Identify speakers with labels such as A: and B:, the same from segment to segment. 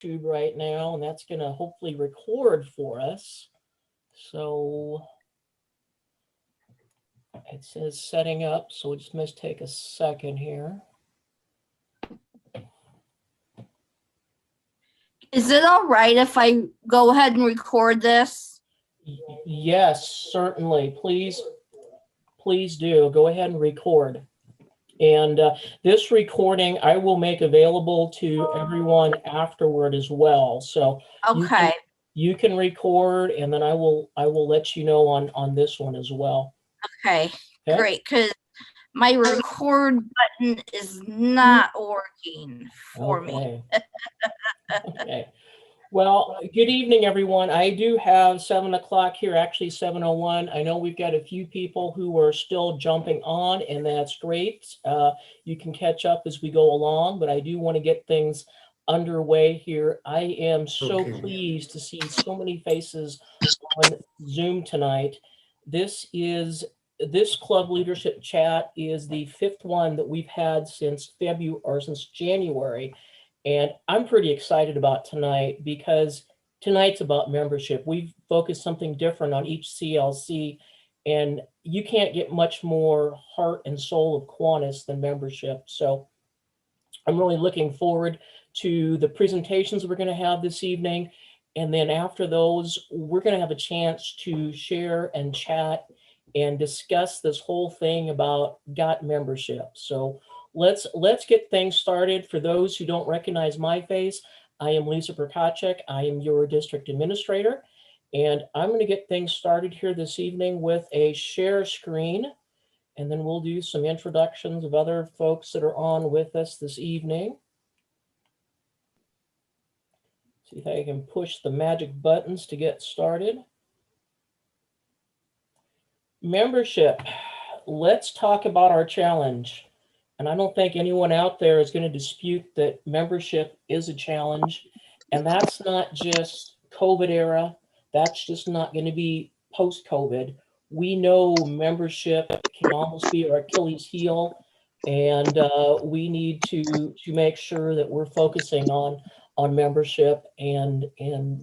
A: YouTube right now, and that's going to hopefully record for us. So it says setting up, so it just must take a second here.
B: Is it all right if I go ahead and record this?
A: Yes, certainly. Please do. Go ahead and record. And this recording I will make available to everyone afterward as well. So
B: Okay.
A: you can record, and then I will let you know on this one as well.
B: Okay. Great, because my record button is not working for me.
A: Okay. Well, good evening, everyone. I do have 7 o'clock here, actually 7:01. I know we've got a few people who are still jumping on, and that's great. You can catch up as we go along, but I do want to get things underway here. I am so pleased to see so many faces on Zoom tonight. This club leadership chat is the 5th one that we've had since February or since January. And I'm pretty excited about tonight because tonight's about membership. We've focused something different on each CLC, and you can't get much more heart and soul of Kiwanis than membership. So I'm really looking forward to the presentations we're going to have this evening. And then after those, we're going to have a chance to share and chat and discuss this whole thing about GOT membership. So let's get things started. For those who don't recognize my face, I am Lisa Prokacek. I am your district administrator. And I'm going to get things started here this evening with a share screen. And then we'll do some introductions of other folks that are on with us this evening. See if I can push the magic buttons to get started. Membership. Let's talk about our challenge. And I don't think anyone out there is going to dispute that membership is a challenge. And that's not just COVID era. That's just not going to be post-COVID. We know membership can almost be our Achilles heel. And we need to make sure that we're focusing on membership and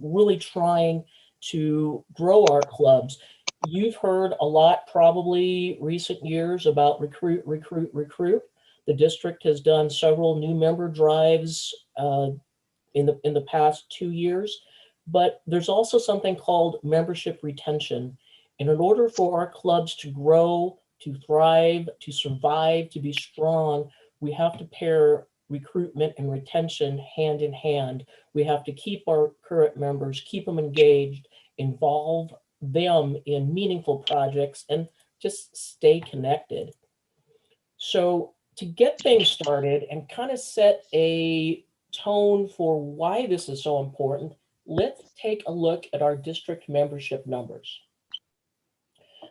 A: really trying to grow our clubs. You've heard a lot probably recent years about recruit. The district has done several new member drives in the past 2 years, but there's also something called membership retention. And in order for our clubs to grow, to thrive, to survive, to be strong, we have to pair recruitment and retention hand in hand. We have to keep our current members, keep them engaged, involve them in meaningful projects, and just stay connected. So to get things started and kind of set a tone for why this is so important, let's take a look at our district membership numbers.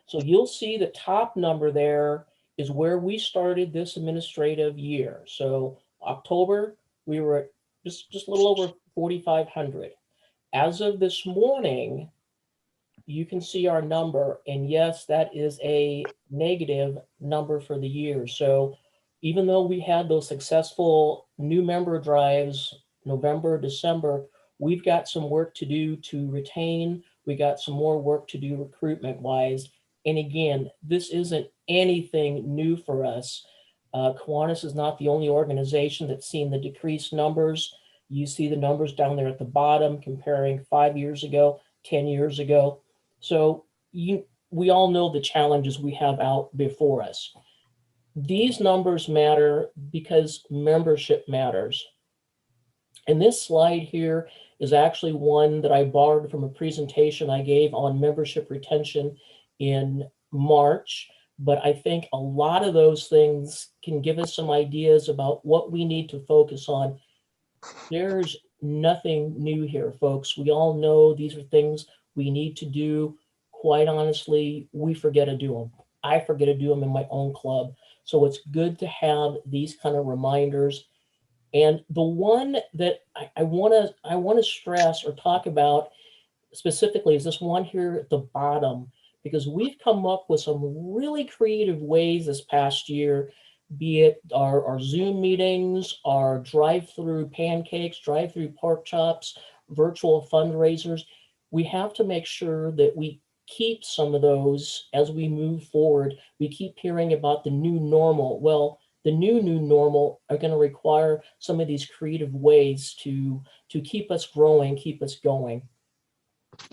A: So you'll see the top number there is where we started this administrative year. So October, we were at just a little over 4,500. As of this morning, you can see our number, and yes, that is a negative number for the year. So even though we had those successful new member drives, November, December, we've got some work to do to retain. We got some more work to do recruitment wise. And again, this isn't anything new for us. Kiwanis is not the only organization that's seen the decreased numbers. You see the numbers down there at the bottom comparing 5 years ago, 10 years ago. So we all know the challenges we have out before us. These numbers matter because membership matters. And this slide here is actually one that I borrowed from a presentation I gave on membership retention in March. But I think a lot of those things can give us some ideas about what we need to focus on. There's nothing new here, folks. We all know these are things we need to do. Quite honestly, we forget to do them. I forget to do them in my own club. So it's good to have these kind of reminders. And the one that I want to stress or talk about specifically is this one here at the bottom, because we've come up with some really creative ways this past year be it our Zoom meetings, our drive-through pancakes, drive-through pork chops, virtual fundraisers. We have to make sure that we keep some of those as we move forward. We keep hearing about the new normal. Well, the new normal are going to require some of these creative ways to keep us growing, keep us going.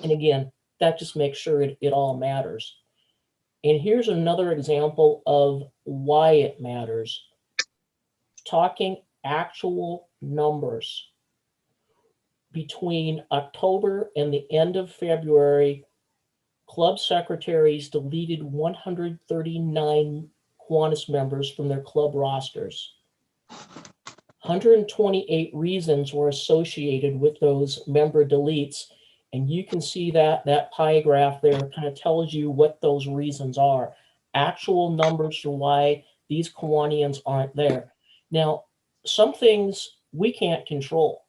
A: And again, that just makes sure it all matters. And here's another example of why it matters. Talking actual numbers. Between October and the end of February, club secretaries deleted 139 Kiwanis members from their club rosters. 128 reasons were associated with those member deletes. And you can see that pie graph there kind of tells you what those reasons are. Actual numbers for why these Kiwanians aren't there. Now, some things we can't control.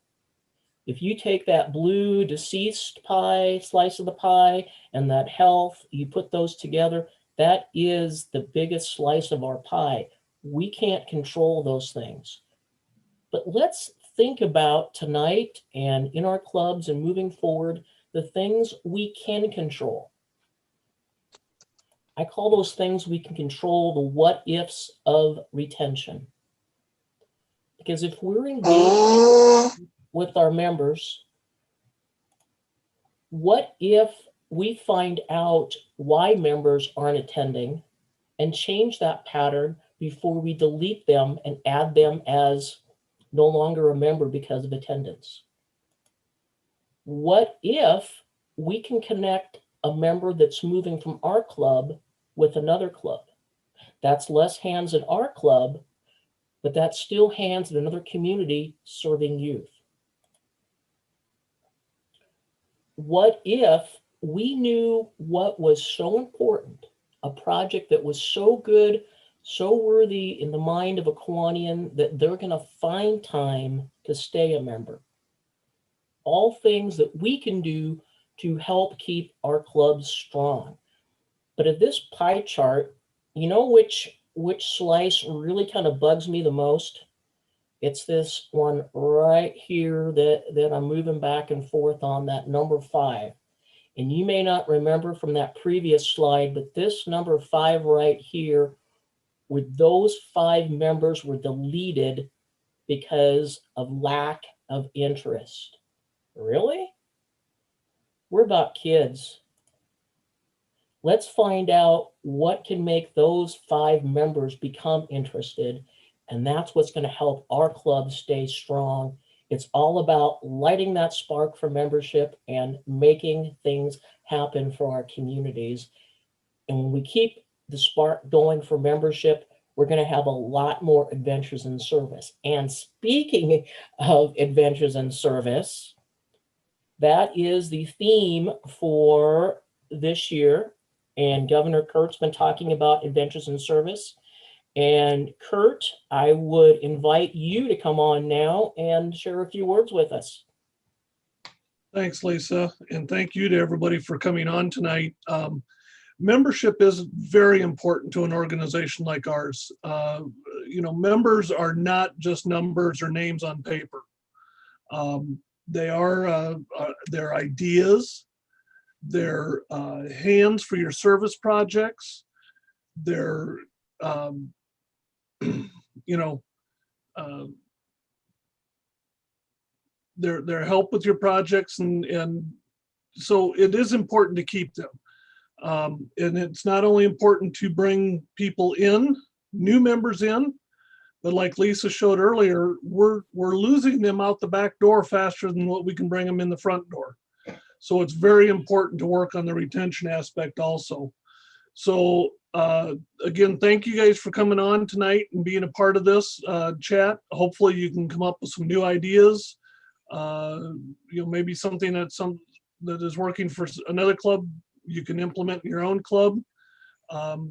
A: If you take that blue deceased pie, slice of the pie, and that health, you put those together, that is the biggest slice of our pie. We can't control those things. But let's think about tonight and in our clubs and moving forward, the things we can control. I call those things we can control the what ifs of retention. Because if we're engaged with our members, what if we find out why members aren't attending and change that pattern before we delete them and add them as no longer a member because of attendance? What if we can connect a member that's moving from our club with another club? That's less hands in our club, but that's still hands in another community serving youth. What if we knew what was so important, a project that was so good, so worthy in the mind of a Kiwanian that they're going to find time to stay a member? All things that we can do to help keep our clubs strong. But at this pie chart, you know which slice really kind of bugs me the most? It's this one right here that I'm moving back and forth on, that number 5. And you may not remember from that previous slide, but this number 5 right here, where those 5 members were deleted because of lack of interest. Really? We're about kids. Let's find out what can make those 5 members become interested. And that's what's going to help our club stay strong. It's all about lighting that spark for membership and making things happen for our communities. And when we keep the spark going for membership, we're going to have a lot more adventures in service. And speaking of adventures in service, that is the theme for this year. And Governor Kurt's been talking about adventures in service. And Kurt, I would invite you to come on now and share a few words with us.
C: Thanks, Lisa. And thank you to everybody for coming on tonight. Membership is very important to an organization like ours. Members are not just numbers or names on paper. They are their ideas, their hands for your service projects, their their help with your projects, and so it is important to keep them. And it's not only important to bring people in, new members in, but like Lisa showed earlier, we're losing them out the back door faster than what we can bring them in the front door. So it's very important to work on the retention aspect also. So again, thank you guys for coming on tonight and being a part of this chat. Hopefully you can come up with some new ideas. Maybe something that is working for another club, you can implement in your own club.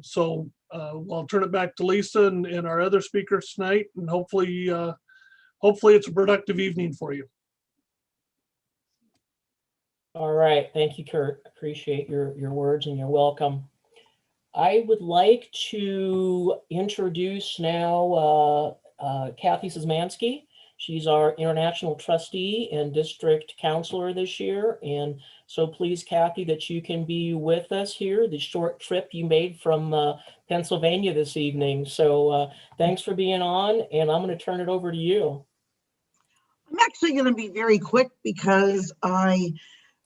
C: So I'll turn it back to Lisa and our other speakers tonight, and hopefully it's a productive evening for you.
A: All right, thank you, Kurt. Appreciate your words, and you're welcome. I would like to introduce now Kathy Szymanski. She's our international trustee and district counselor this year. And so please, Kathy, that you can be with us here, the short trip you made from Pennsylvania this evening. So thanks for being on, and I'm going to turn it over to you.
D: I'm actually going to be very quick because I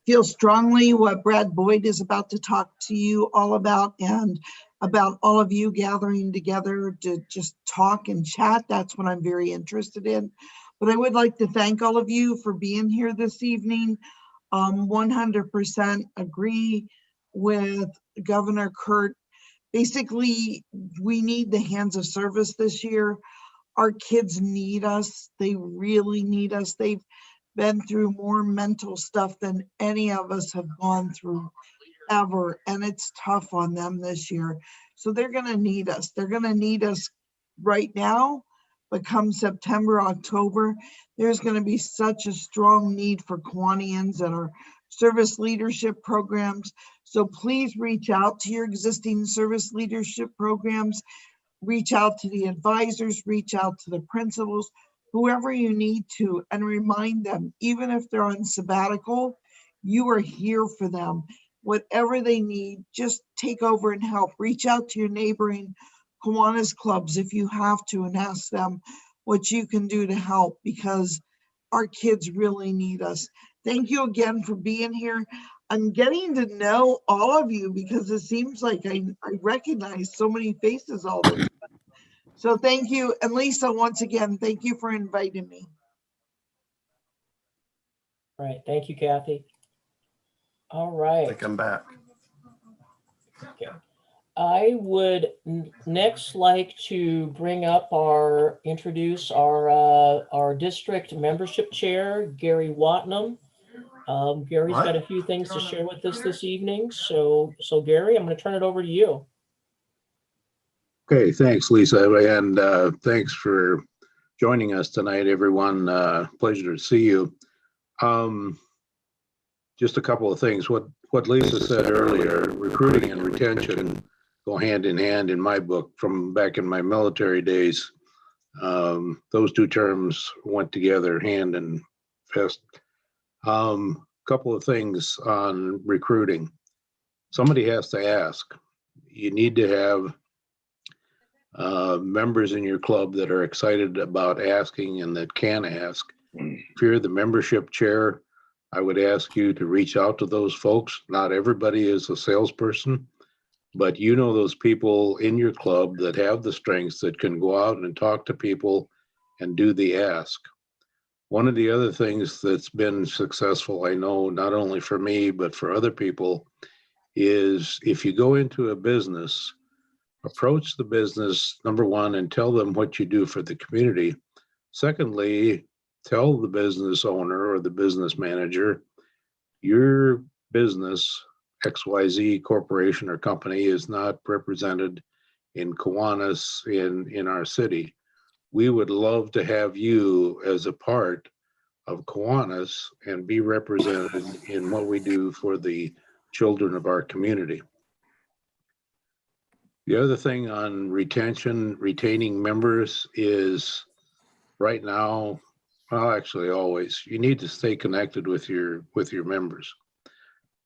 D: feel strongly what Brad Boyd is about to talk to you all about, and about all of you gathering together to just talk and chat. That's what I'm very interested in. But I would like to thank all of you for being here this evening. 100% agree with Governor Kurt. Basically, we need the hands of service this year. Our kids need us. They really need us. They've been through more mental stuff than any of us have gone through ever, and it's tough on them this year. So they're going to need us. They're going to need us right now, but come September, October, there's going to be such a strong need for Kiwanians and our service leadership programs. So please reach out to your existing service leadership programs, reach out to the advisors, reach out to the principals, whoever you need to, and remind them, even if they're on sabbatical, you are here for them. Whatever they need, just take over and help. Reach out to your neighboring Kiwanis clubs if you have to, and ask them what you can do to help, because our kids really need us. Thank you again for being here. I'm getting to know all of you because it seems like I recognize so many faces all the time. So thank you. And Lisa, once again, thank you for inviting me.
A: All right. Thank you, Kathy. All
E: I
A: right.
E: think I'm back.
A: Okay. I would next like to bring up introduce our district membership chair, Gary Wattnum. Gary's
E: What?
A: got a few things to share with us this evening. So Gary, I'm going to turn it over to you.
F: Okay, thanks, Lisa, and thanks for joining us tonight, everyone. Pleasure to see you. Just a couple of things. What Lisa said earlier, recruiting and retention go hand in hand in my book from back in my military days. Those two terms went together hand and fist. Couple of things on recruiting. Somebody has to ask. You need to have members in your club that are excited about asking and that can ask. If you're the membership chair, I would ask you to reach out to those folks. Not everybody is a salesperson, but you know those people in your club that have the strengths that can go out and talk to people and do the ask. One of the other things that's been successful, I know, not only for me, but for other people, is if you go into a business, approach the business, number one, and tell them what you do for the community. Secondly, tell the business owner or the business manager, your business, XYZ corporation or company, is not represented in Kiwanis in our city. We would love to have you as a part of Kiwanis and be represented in what we do for the children of our community. The other thing on retaining members is right now, well, actually always, you need to stay connected with your members.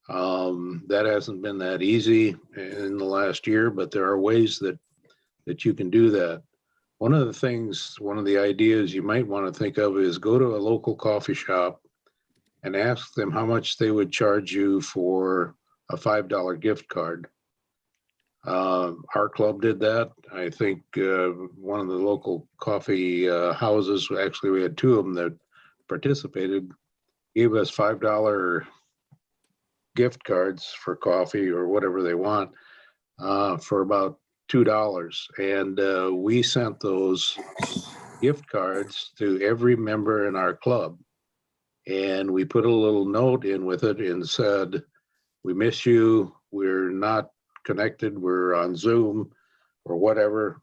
F: That hasn't been that easy in the last year, but there are ways that you can do that. One of the ideas you might want to think of is go to a local coffee shop and ask them how much they would charge you for a $5 gift card. Our club did that. I think one of the local coffee houses, actually we had two of them that participated, gave us $5 gift cards for coffee or whatever they want for about $2. And we sent those gift cards to every member in our club. And we put a little note in with it and said, we miss you. We're not connected. We're on Zoom or whatever,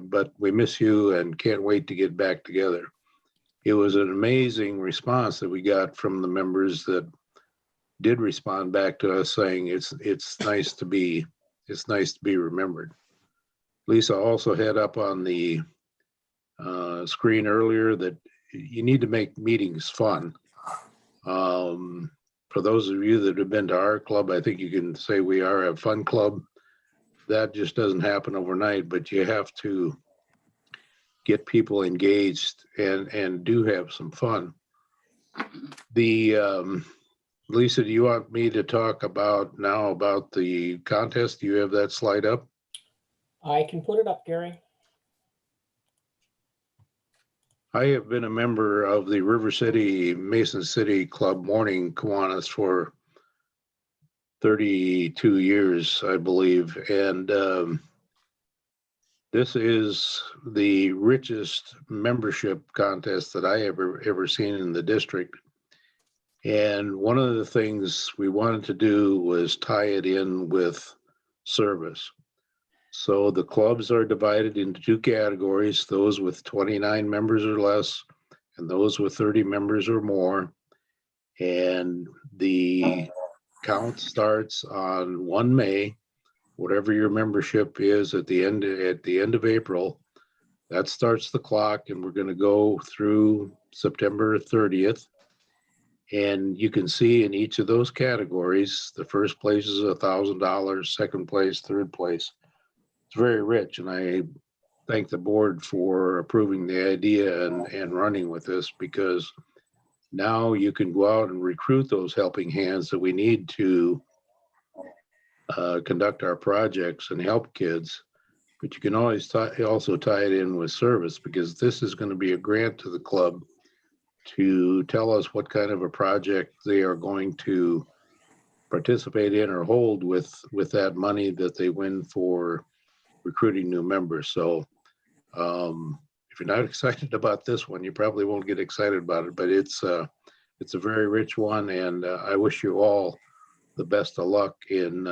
F: but we miss you and can't wait to get back together. It was an amazing response that we got from the members that did respond back to us saying it's nice to be it's nice to be remembered. Lisa also had up on the screen earlier that you need to make meetings fun. For those of you that have been to our club, I think you can say we are a fun club. That just doesn't happen overnight, but you have to get people engaged and do have some fun. Lisa, do you want me to talk about the contest? Do you have that slide up?
A: I can put it up, Gary.
F: I have been a member of the River City Mason City Club Morning Kiwanis for 32 years, I believe. And this is the richest membership contest that I ever seen in the district. And one of the things we wanted to do was tie it in with service. So the clubs are divided into two categories, those with 29 members or less, and those with 30 members or more. And the count starts on 1 May, whatever your membership is at the end of April. That starts the clock, and we're going to go through September 30th. And you can see in each of those categories, the first place is $1,000, second place, third place. It's very rich, and I thank the board for approving the idea and running with this, because now you can go out and recruit those helping hands that we need to conduct our projects and help kids. But you can always also tie it in with service, because this is going to be a grant to the club to tell us what kind of a project they are going to participate in or hold with that money that they win for recruiting new members. So if you're not excited about this one, you probably won't get excited about it, but it's a very rich one, and I wish you all the best of luck in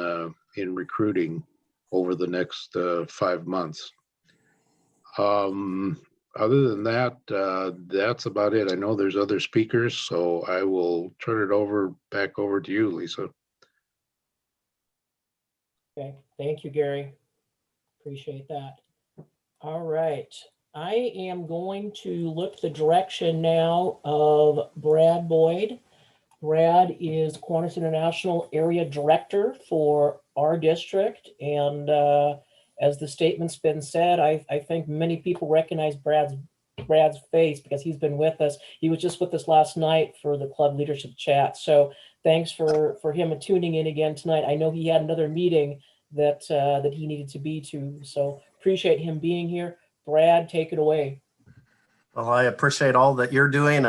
F: recruiting over the next 5 months. Other than that, that's about it. I know there's other speakers, so I will turn it back over to you, Lisa.
A: Okay, thank you, Gary. Appreciate that. All right, I am going to look the direction now of Brad Boyd. Brad is Kiwanis International Area Director for our district, and as the statement's been said, I think many people recognize Brad's face because he's been with us. He was just with us last night for the club leadership chat. So thanks for him tuning in again tonight. I know he had another meeting that he needed to be to. So appreciate him being here. Brad, take it away.
E: Well, I appreciate all that you're doing,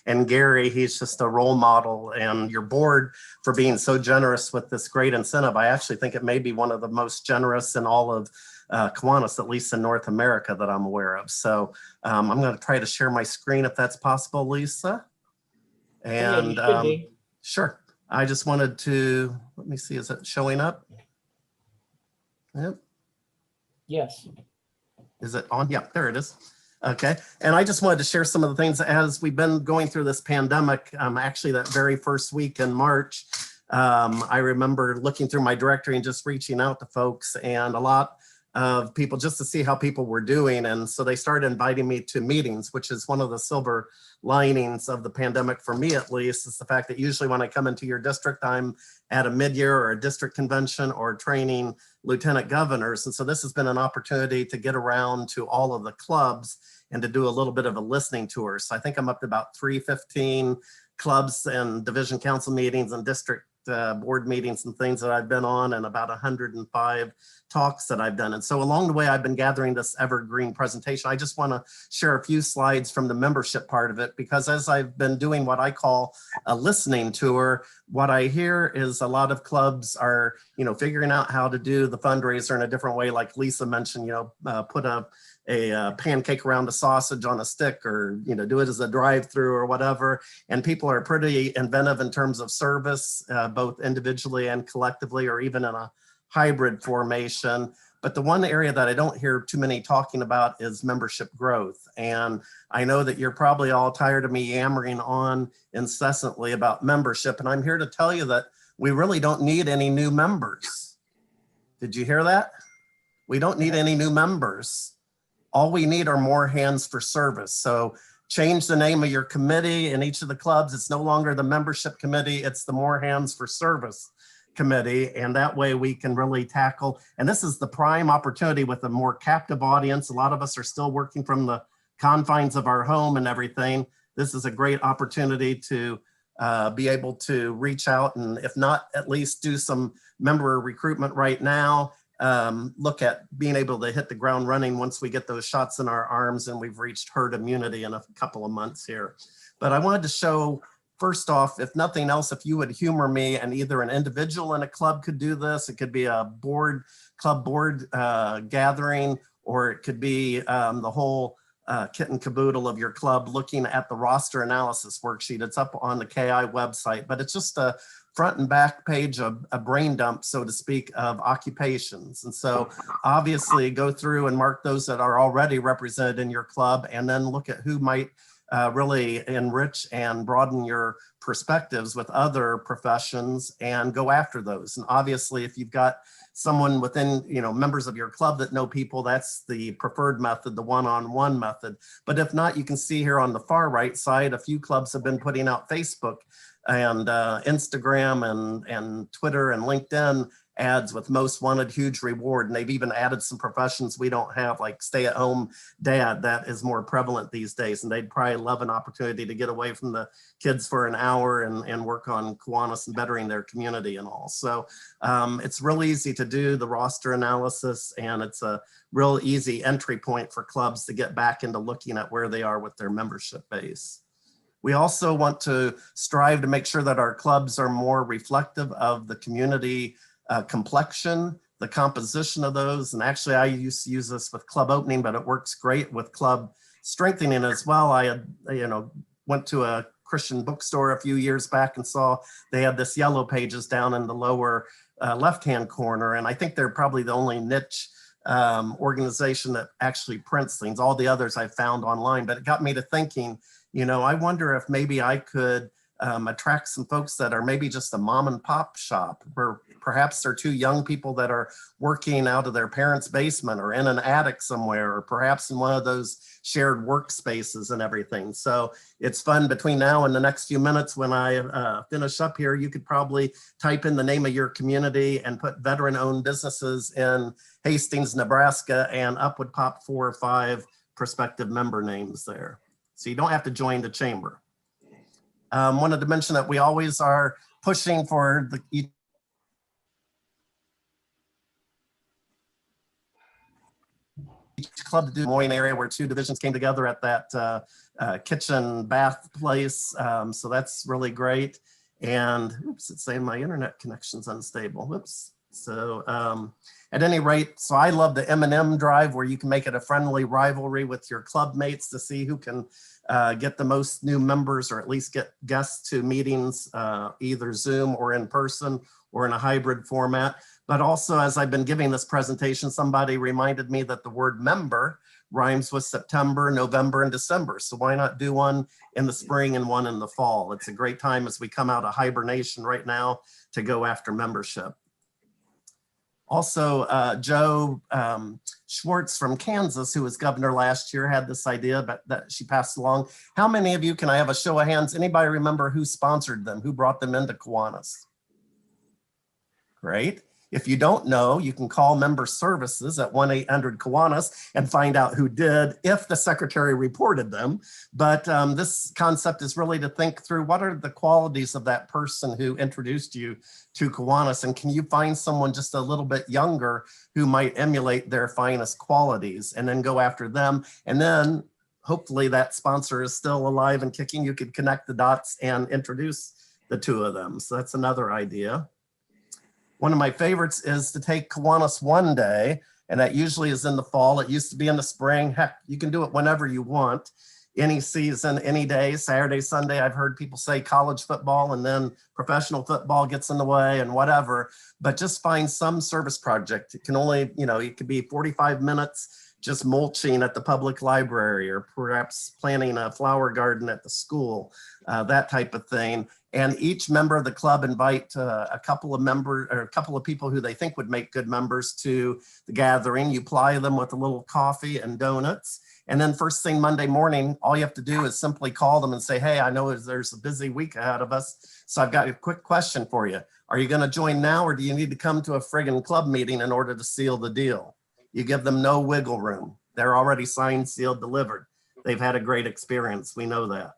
E: and Gary, he's just a role model, and your board for being so generous with this great incentive. I actually think it may be one of the most generous in all of Kiwanis, at least in North America, that I'm aware of. So I'm going to try to share my screen if that's possible, Lisa. And sure. I just wanted to, let me see, is it showing up? Yep.
A: Yes.
E: Is it on? Yeah, there it is. Okay, and I just wanted to share some of the things as we've been going through this pandemic. Actually, that very first week in March, I remember looking through my directory and just reaching out to folks, and a lot of people just to see how people were doing. And so they started inviting me to meetings, which is one of the silver linings of the pandemic for me, at least, is the fact that usually when I come into your district, I'm at a mid-year or a district convention or training lieutenant governors. And so this has been an opportunity to get around to all of the clubs and to do a little bit of a listening tour. So I think I'm up to about 315 clubs and division council meetings and district board meetings and things that I've been on, and about 105 talks that I've done. And so along the way, I've been gathering this evergreen presentation. I just want to share a few slides from the membership part of it, because as I've been doing what I call a listening tour, what I hear is a lot of clubs are, figuring out how to do the fundraiser in a different way. Like Lisa mentioned, put a pancake around a sausage on a stick, or do it as a drive-through or whatever. And people are pretty inventive in terms of service, both individually and collectively, or even in a hybrid formation. But the one area that I don't hear too many talking about is membership growth. And I know that you're probably all tired of me yammering on incessantly about membership, and I'm here to tell you that we really don't need any new members. Did you hear that? We don't need any new members. All we need are more hands for service. So change the name of your committee in each of the clubs. It's no longer the membership committee, it's the more hands for service committee. And that way we can really tackle, and this is the prime opportunity with a more captive audience. A lot of us are still working from the confines of our home and everything. This is a great opportunity to be able to reach out and, if not, at least do some member recruitment right now. Look at being able to hit the ground running once we get those shots in our arms and we've reached herd immunity in a couple of months here. But I wanted to show, first off, if nothing else, if you would humor me, and either an individual in a club could do this, it could be a club board gathering, or it could be the whole kit and caboodle of your club looking at the roster analysis worksheet. It's up on the KI website, but it's just a front and back page of a brain dump, so to speak, of occupations. And so obviously go through and mark those that are already represented in your club, and then look at who might really enrich and broaden your perspectives with other professions and go after those. And obviously, if you've got someone within, members of your club that know people, that's the preferred method, the one-on-one method. But if not, you can see here on the far right side, a few clubs have been putting out Facebook and Instagram and Twitter and LinkedIn ads with most wanted, huge reward. And they've even added some professions we don't have, like stay-at-home dad. That is more prevalent these days. And they'd probably love an opportunity to get away from the kids for an hour and work on Kiwanis and bettering their community and all. So it's real easy to do the roster analysis, and it's a real easy entry point for clubs to get back into looking at where they are with their membership base. We also want to strive to make sure that our clubs are more reflective of the community complexion, the composition of those. And actually, I used to use this with club opening, but it works great with club strengthening as well. I had, went to a Christian bookstore a few years back and saw they had this yellow pages down in the lower left-hand corner. And I think they're probably the only niche organization that actually prints things. All the others I found online, but it got me to thinking, I wonder if maybe I could attract some folks that are maybe just a mom and pop shop, or perhaps they're two young people that are working out of their parents' basement or in an attic somewhere, or perhaps in one of those shared workspaces and everything. So it's fun. Between now and the next few minutes when I finish up here, you could probably type in the name of your community and put veteran-owned businesses in Hastings, Nebraska, and up would pop 4 or 5 prospective member names there. So you don't have to join the chamber. Wanted to mention that we always are pushing for each club to do Des Moines area, where 2 divisions came together at that kitchen bath place. So that's really great. And oops, it's saying my internet connection's unstable. Whoops. So at any rate, so I love the M&M drive, where you can make it a friendly rivalry with your club mates to see who can get the most new members, or at least get guests to meetings, either Zoom or in person or in a hybrid format. But also, as I've been giving this presentation, somebody reminded me that the word member rhymes with September, November, and December. So why not do one in the spring and one in the fall? It's a great time as we come out of hibernation right now to go after membership. Also, Joe Schwartz from Kansas, who was governor last year, had this idea, but that she passed along. How many of you, can I have a show of hands? Anybody remember who sponsored them? Who brought them into Kiwanis? Great. If you don't know, you can call member services at 1-800-Kiwanis and find out who did, if the secretary reported them. But this concept is really to think through, what are the qualities of that person who introduced you to Kiwanis, and can you find someone just a little bit younger who might emulate their finest qualities, and then go after them. And then hopefully that sponsor is still alive and kicking. You could connect the dots and introduce the 2 of them. So that's another idea. One of my favorites is to take Kiwanis one day, and that usually is in the fall. It used to be in the spring. Heck, you can do it whenever you want, any season, any day, Saturday, Sunday. I've heard people say college football, and then professional football gets in the way and whatever, but just find some service project. It can only, it could be 45 minutes. just mulching at the public library, or perhaps planting a flower garden at the school, that type of thing. And each member of the club invite a couple of people who they think would make good members to the gathering. You ply them with a little coffee and donuts. And then first thing Monday morning, all you have to do is simply call them and say, hey, I know there's a busy week ahead of us, so I've got a quick question for you. Are you going to join now, or do you need to come to a friggin' club meeting in order to seal the deal? You give them no wiggle room. They're already signed, sealed, delivered. They've had a great experience. We know that.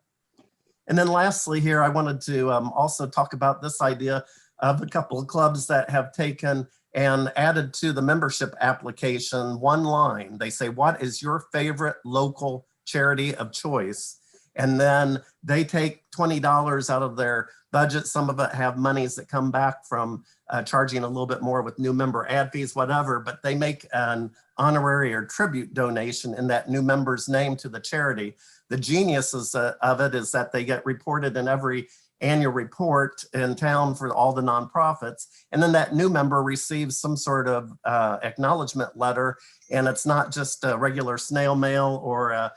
E: And then lastly here, I wanted to also talk about this idea of a couple of clubs that have taken and added to the membership application one line. They say, what is your favorite local charity of choice? And then they take $20 out of their budget. Some of it have monies that come back from charging a little bit more with new member ad fees, whatever, but they make an honorary or tribute donation in that new member's name to the charity. The genius of it is that they get reported in every annual report in town for all the nonprofits. And then that new member receives some sort of acknowledgement letter. And it's not just a regular snail mail or a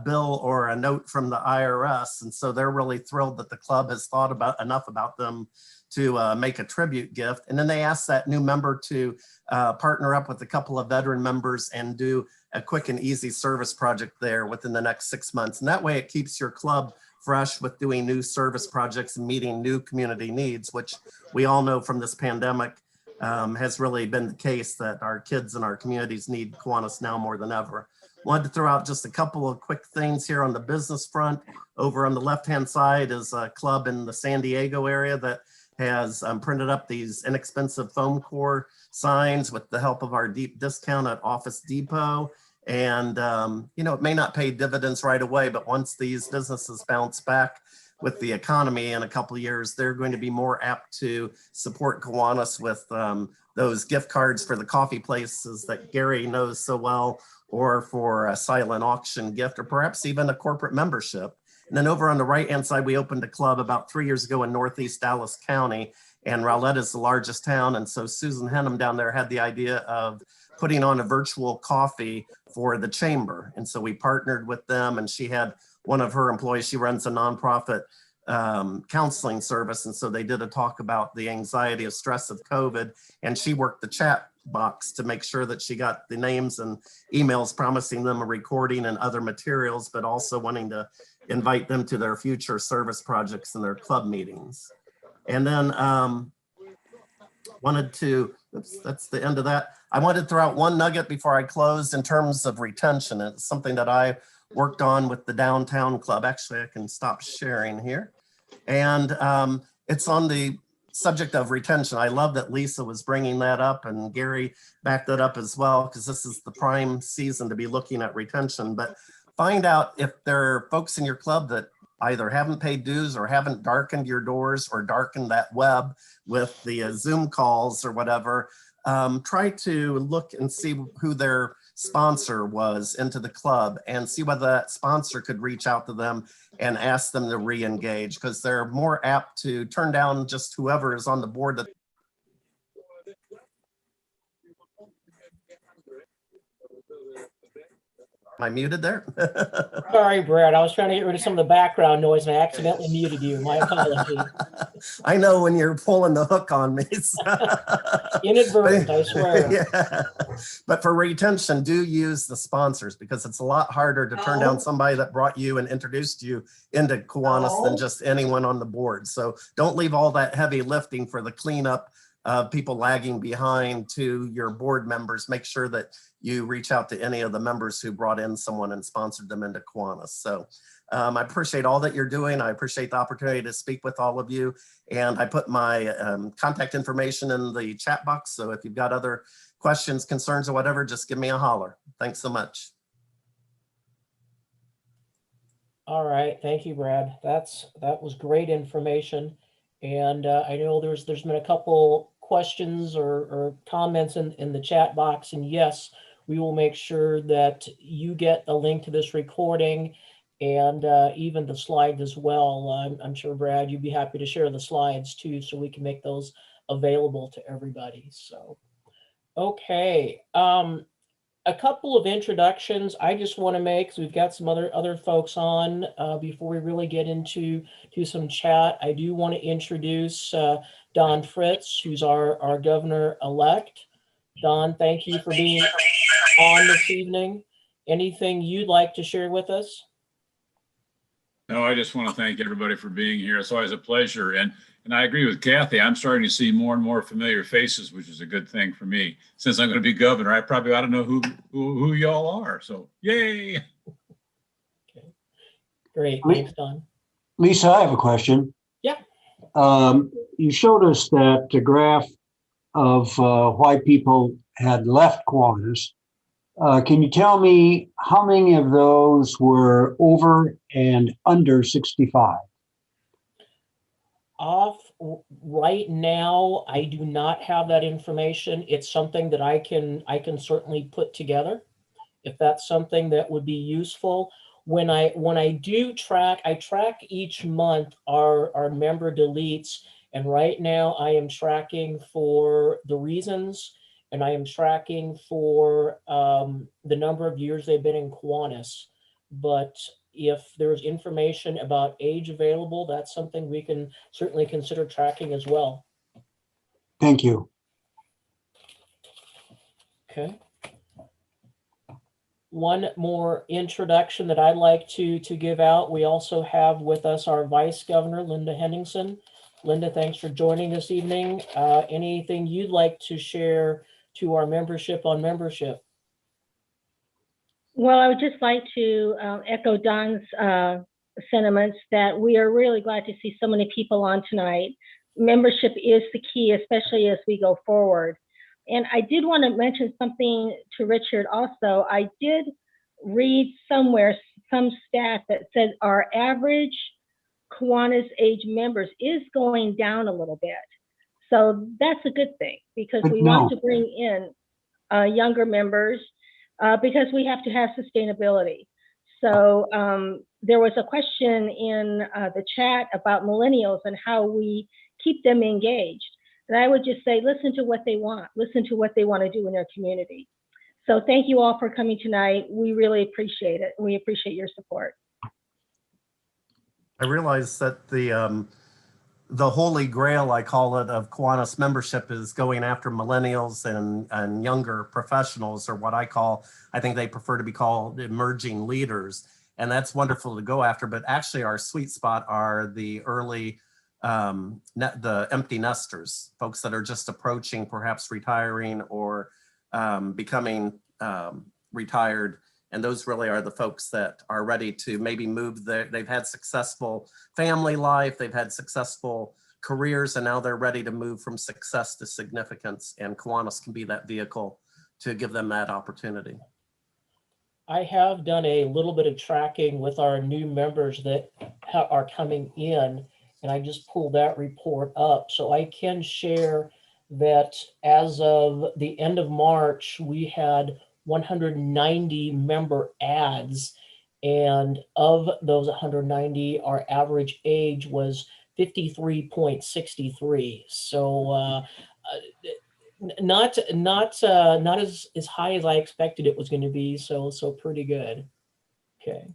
E: bill or a note from the IRS. And so they're really thrilled that the club has thought enough about them to make a tribute gift. And then they ask that new member to partner up with a couple of veteran members and do a quick and easy service project there within the next 6 months. And that way it keeps your club fresh with doing new service projects and meeting new community needs, which we all know from this pandemic has really been the case, that our kids and our communities need Kiwanis now more than ever. Wanted to throw out just a couple of quick things here on the business front. Over on the left-hand side is a club in the San Diego area that has printed up these inexpensive foam core signs with the help of our deep discount at Office Depot. And, you know, it may not pay dividends right away, but once these businesses bounce back with the economy in a couple of years, they're going to be more apt to support Kiwanis with those gift cards for the coffee places that Gary knows so well, or for a silent auction gift, or perhaps even a corporate membership. And then over on the right-hand side, we opened a club about 3 years ago in Northeast Dallas County, and Rowlett is the largest town. And so Susan Henham down there had the idea of putting on a virtual coffee for the chamber. And so we partnered with them, and she had one of her employees, she runs a nonprofit counseling service. And so they did a talk about the anxiety of stress of COVID, and she worked the chat box to make sure that she got the names and emails promising them a recording and other materials, but also wanting to invite them to their future service projects and their club meetings. And then that's the end of that. I wanted to throw out one nugget before I close in terms of retention. It's something that I worked on with the downtown club. Actually, I can stop sharing here. And it's on the subject of retention. I love that Lisa was bringing that up, and Gary backed that up as well, because this is the prime season to be looking at retention. But find out if there are folks in your club that either haven't paid dues or haven't darkened your doors or darkened that web with the Zoom calls or whatever. Try to look and see who their sponsor was into the club, and see whether that sponsor could reach out to them and ask them to re-engage, because they're more apt to turn down just whoever is on the board. That Am I muted there?
A: Sorry, Brad. I was trying to get rid of some of the background noise and I accidentally muted you. My apologies.
E: I know when you're pulling the hook on me.
A: Inadvertent, I swear.
E: Yeah. But for retention, do use the sponsors, because it's a lot harder to turn down somebody that brought you and introduced you into Kiwanis than just anyone on the board. So don't leave all that heavy lifting for the cleanup of people lagging behind to your board members. Make sure that you reach out to any of the members who brought in someone and sponsored them into Kiwanis. So I appreciate all that you're doing. I appreciate the opportunity to speak with all of you. And I put my contact information in the chat box. So if you've got other questions, concerns, or whatever, just give me a holler. Thanks so much.
A: All right. Thank you, Brad. That was great information. And I know there's been a couple questions or comments in the chat box. And yes, we will make sure that you get a link to this recording and even the slides as well. I'm sure, Brad, you'd be happy to share the slides too, so we can make those available to everybody. So, okay. a couple of introductions I just want to make, because we've got some other folks on before we really get into some chat. I do want to introduce Don Fritz, who's our governor-elect. Don, thank you for being on this evening. Anything you'd like to share with us?
G: No, I just want to thank everybody for being here. It's always a pleasure. And I agree with Kathy. I'm starting to see more and more familiar faces, which is a good thing for me. Since I'm going to be governor, I probably ought to know who y'all are. So, yay.
A: Okay. Great. Thanks, Don.
H: Lisa, I have a question.
A: Yeah.
H: You showed us that graph of why people had left Kiwanis. Can you tell me how many of those were over and under 65?
A: Right now, I do not have that information. It's something that I can certainly put together if that's something that would be useful. When I do track, I track each month our member deletes, and right now I am tracking for the reasons, and I am tracking for the number of years they've been in Kiwanis. But if there's information about age available, that's something we can certainly consider tracking as well.
H: Thank you.
A: Okay. One more introduction that I'd like to give out. We also have with us our Vice Governor, Linda Henningsen. Linda, thanks for joining this evening. Anything you'd like to share to our membership on membership?
I: Well, I would just like to echo Don's sentiments that we are really glad to see so many people on tonight. Membership is the key, especially as we go forward. And I did want to mention something to Richard also. I did read somewhere some stat that said our average Kiwanis age members is going down a little bit. So that's a good thing, because we want to bring in younger members because we have to have sustainability. So there was a question in the chat about millennials and how we keep them engaged. And I would just say, listen to what they want. Listen to what they want to do in their community. So thank you all for coming tonight. We really appreciate it. We appreciate your support.
E: I realize that the holy grail, I call it, of Kiwanis membership is going after millennials and younger professionals, or what I think they prefer to be called emerging leaders. And that's wonderful to go after, but actually our sweet spot are the early, the empty nesters, folks that are just approaching perhaps retiring or becoming retired. And those really are the folks that are ready to maybe move they've had successful family life, they've had successful careers, and now they're ready to move from success to significance. And Kiwanis can be that vehicle to give them that opportunity.
A: I have done a little bit of tracking with our new members that are coming in, and I just pulled that report up. So I can share that as of the end of March, we had 190 member adds, and of those 190, our average age was 53.63. So not as high as I expected it was going to be. So pretty good. Okay.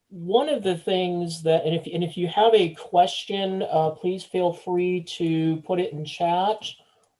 A: One of the things that, and if you have a question, please feel free to put it in chat,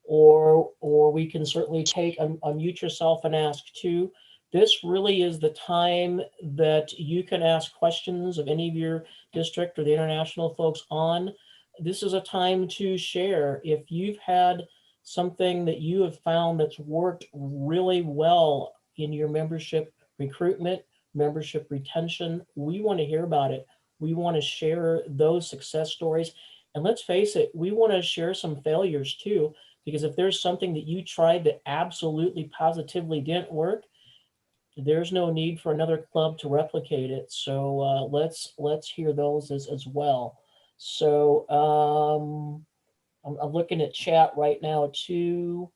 A: or we can certainly unmute yourself and ask too. This really is the time that you can ask questions of any of your district or the international folks on. This is a time to share. If you've had something that you have found that's worked really well in your membership recruitment, membership retention, we want to hear about it. We want to share those success stories. And let's face it, we want to share some failures too, because if there's something that you tried that absolutely positively didn't work, there's no need for another club to replicate it. So let's hear those as well. So I'm looking at chat right now too.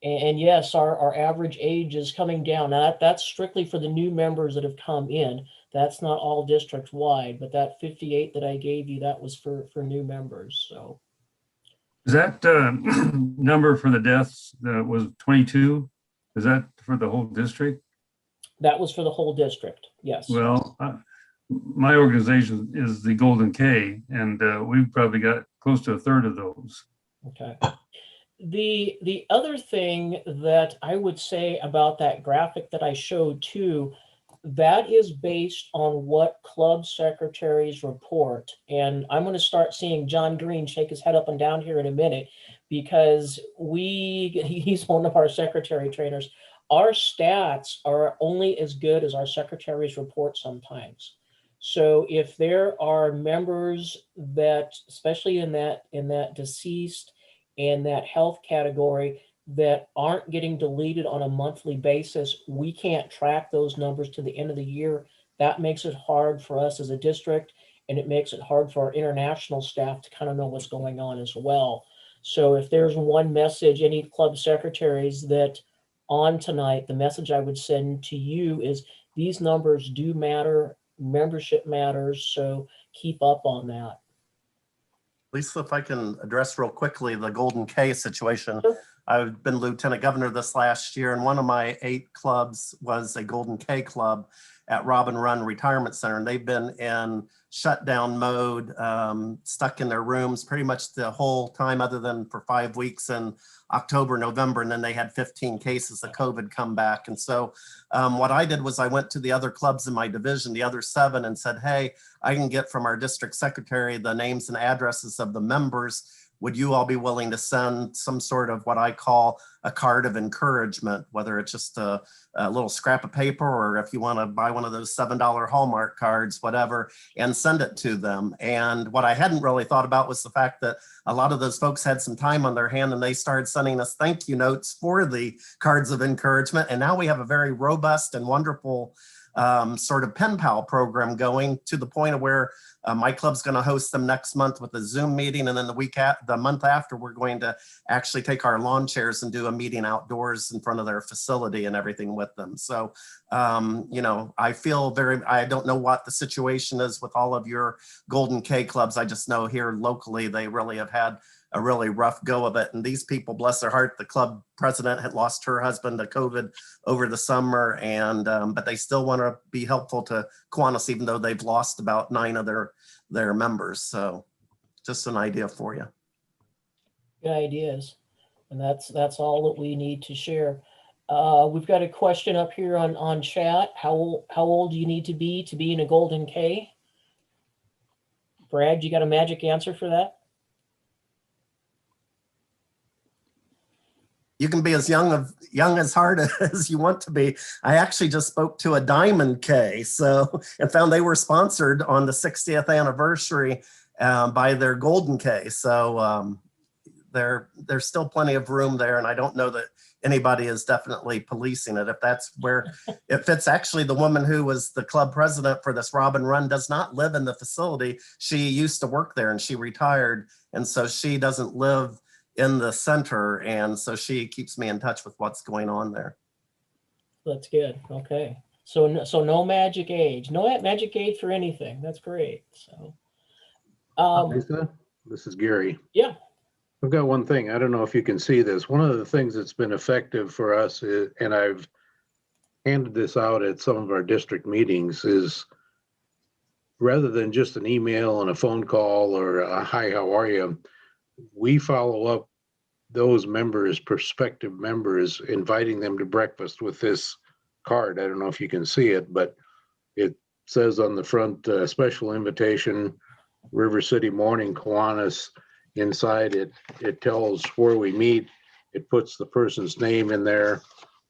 A: And yes, our average age is coming down. Now that's strictly for the new members that have come in. That's not all districts wide, but that 58 that I gave you, that was for new members. So
J: is that number for the deaths that was 22? Is that for the whole district?
A: That was for the whole district, yes.
J: Well, my organization is the Golden K, and we've probably got close to a third of those.
A: Okay. The other thing that I would say about that graphic that I showed too, that is based on what club secretaries report. And I'm going to start seeing John Green shake his head up and down here in a minute, because he's one of our secretary trainers. Our stats are only as good as our secretaries report sometimes. So if there are members that, especially in that deceased and that health category, that aren't getting deleted on a monthly basis, we can't track those numbers to the end of the year. That makes it hard for us as a district, and it makes it hard for our international staff to kind of know what's going on as well. So if there's one message, any club secretaries that on tonight, the message I would send to you is these numbers do matter, membership matters, so keep up on that.
E: Lisa, if I can address real quickly the Golden K situation.
A: Sure.
E: I've been lieutenant governor this last year, and one of my 8 clubs was a Golden K club at Robin Run Retirement Center. And they've been in shutdown mode, stuck in their rooms pretty much the whole time, other than for 5 weeks in October, November, and then they had 15 cases of COVID come back. And so what I did was I went to the other clubs in my division, the other 7, and said, hey, I can get from our district secretary the names and addresses of the members. Would you all be willing to send some sort of what I call a card of encouragement, whether it's just a little scrap of paper, or if you want to buy one of those $7 Hallmark cards, whatever, and send it to them. And what I hadn't really thought about was the fact that a lot of those folks had some time on their hand, and they started sending us thank you notes for the cards of encouragement. And now we have a very robust and wonderful sort of pen pal program going, to the point of where my club's going to host them next month with a Zoom meeting, and then the month after, we're going to actually take our lawn chairs and do a meeting outdoors in front of their facility and everything with them. So you know, I feel I don't know what the situation is with all of your Golden K clubs. I just know here locally they really have had a really rough go of it. And these people, bless their heart, the club president had lost her husband to COVID over the summer, and but they still want to be helpful to Kiwanis, even though they've lost about 9 of their members. So just an idea for you.
A: Good ideas. And that's all that we need to share. We've got a question up here on chat. How old do you need to be in a Golden K? Brad, you got a magic answer for that?
E: You can be as young as hard as you want to be. I actually just spoke to a Diamond K, and found they were sponsored on the 60th anniversary by their Golden K. So there's still plenty of room there, and I don't know that anybody is definitely policing it. If it's actually the woman who was the club president for this Robin Run does not live in the facility. She used to work there and she retired, and so she doesn't live in the center, and so she keeps me in touch with what's going on there.
A: That's good. Okay. So no magic age. No magic age for anything. That's great. So
F: Lisa, this is Gary.
A: Yeah.
F: I've got one thing. I don't know if you can see this. One of the things that's been effective for us is, and I've handed this out at some of our district meetings, is rather than just an email and a phone call or a hi, how are you? We follow up those members, prospective members, inviting them to breakfast with this card. I don't know if you can see it, but it says on the front, special invitation, River City Morning, Kiwanis. Inside it tells where we meet. It puts the person's name in there.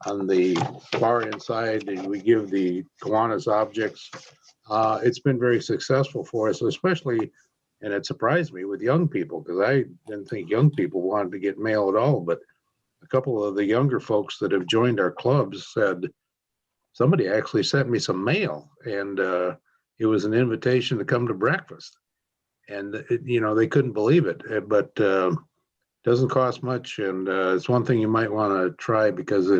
F: On the far inside, we give the Kiwanis objects. It's been very successful for us, especially, and it surprised me with young people, because I didn't think young people wanted to get mail at all. But a couple of the younger folks that have joined our clubs said, somebody actually sent me some mail, and it was an invitation to come to breakfast. And they couldn't believe it, but doesn't cost much, and it's one thing you might want to try, because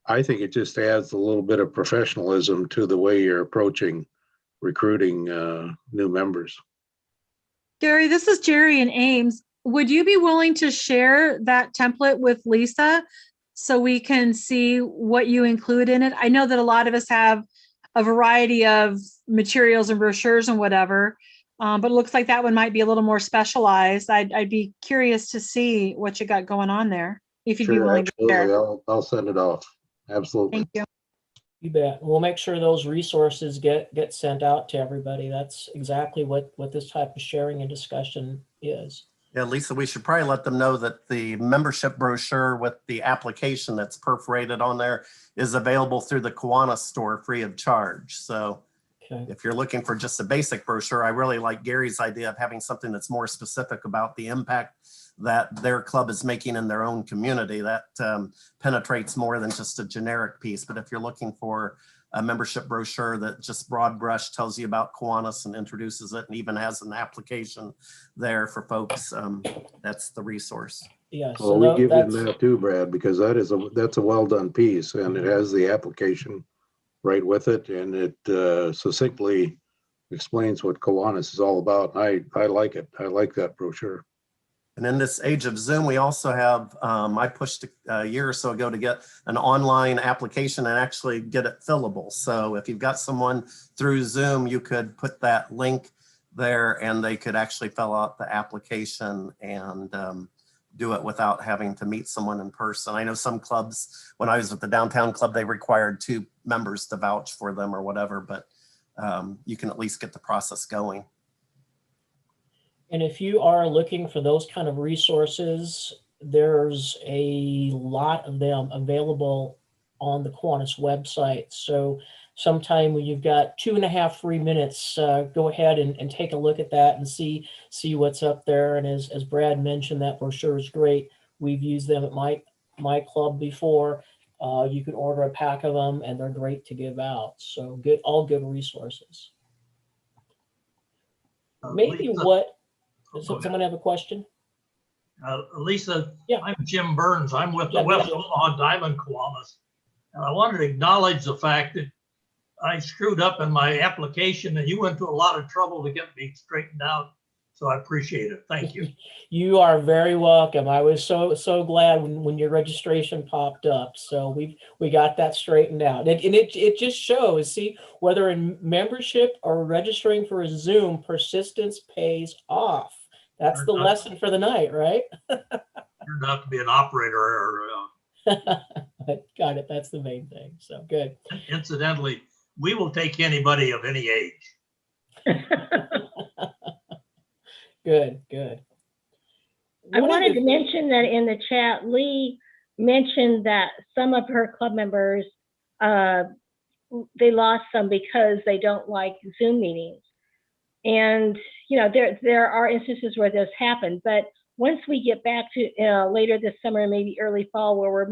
F: I think it just adds a little bit of professionalism to the way you're approaching recruiting new members.
K: Gary, this is Jerry in Ames. Would you be willing to share that template with Lisa so we can see what you include in it? I know that a lot of us have a variety of materials and brochures and whatever, but it looks like that one might be a little more specialized. I'd be curious to see what you got going on there, if you'd be
F: Sure,
K: willing to share.
F: absolutely. I'll send it off. Absolutely.
K: Thank you.
A: You bet. We'll make sure those resources get sent out to everybody. That's exactly what this type of sharing and discussion is.
E: Yeah, Lisa, we should probably let them know that the membership brochure with the application that's perforated on there is available through the Kiwanis store free of charge. So if you're looking for just a basic brochure, I really like Gary's idea of having something that's more specific about the impact that their club is making in their own community. That penetrates more than just a generic piece. But if you're looking for a membership brochure that just broad brush tells you about Kiwanis and introduces it and even has an application there for folks, that's the resource.
A: Yeah.
F: Well, we give them that too, Brad, because that's a well done piece, and it has the application right with it, and it succinctly explains what Kiwanis is all about. I like it. I like that brochure.
E: And in this age of Zoom, we also have, I pushed a year or so ago to get an online application and actually get it fillable. So if you've got someone through Zoom, you could put that link there and they could actually fill out the application and do it without having to meet someone in person. I know some clubs, when I was with the downtown club, they required 2 members to vouch for them or whatever, but you can at least get the process going.
A: And if you are looking for those kind of resources, there's a lot of them available on the Kiwanis website. So sometime when you've got 2.5 free minutes, go ahead and take a look at that and see what's up there. And as Brad mentioned, that brochure is great. We've used them at my club before. You can order a pack of them and they're great to give out. So good, all good resources. Maybe
L: Lisa,
A: does someone have a question?
L: Lisa,
A: yeah.
L: I'm Jim Burns. I'm with the West Omaha Diamond Kiwanis. And I wanted to acknowledge the fact that I screwed up in my application and you went to a lot of trouble to get me straightened out. So I appreciate it. Thank you.
A: You are very welcome. I was so glad when your registration popped up. So we got that straightened out. And it just shows, see, whether in membership or registering for a Zoom, persistence pays off. That's the lesson for the night, right?
L: Turned out to be an operator or
A: got it. That's the main thing. So good.
L: Incidentally, we will take anybody of any age.
A: Good.
I: I wanted to mention that in the chat, Lee mentioned that some of her club members, they lost some because they don't like Zoom meetings. And, you know, there are instances where this happened, but once we get back to later this summer, maybe early fall, where we're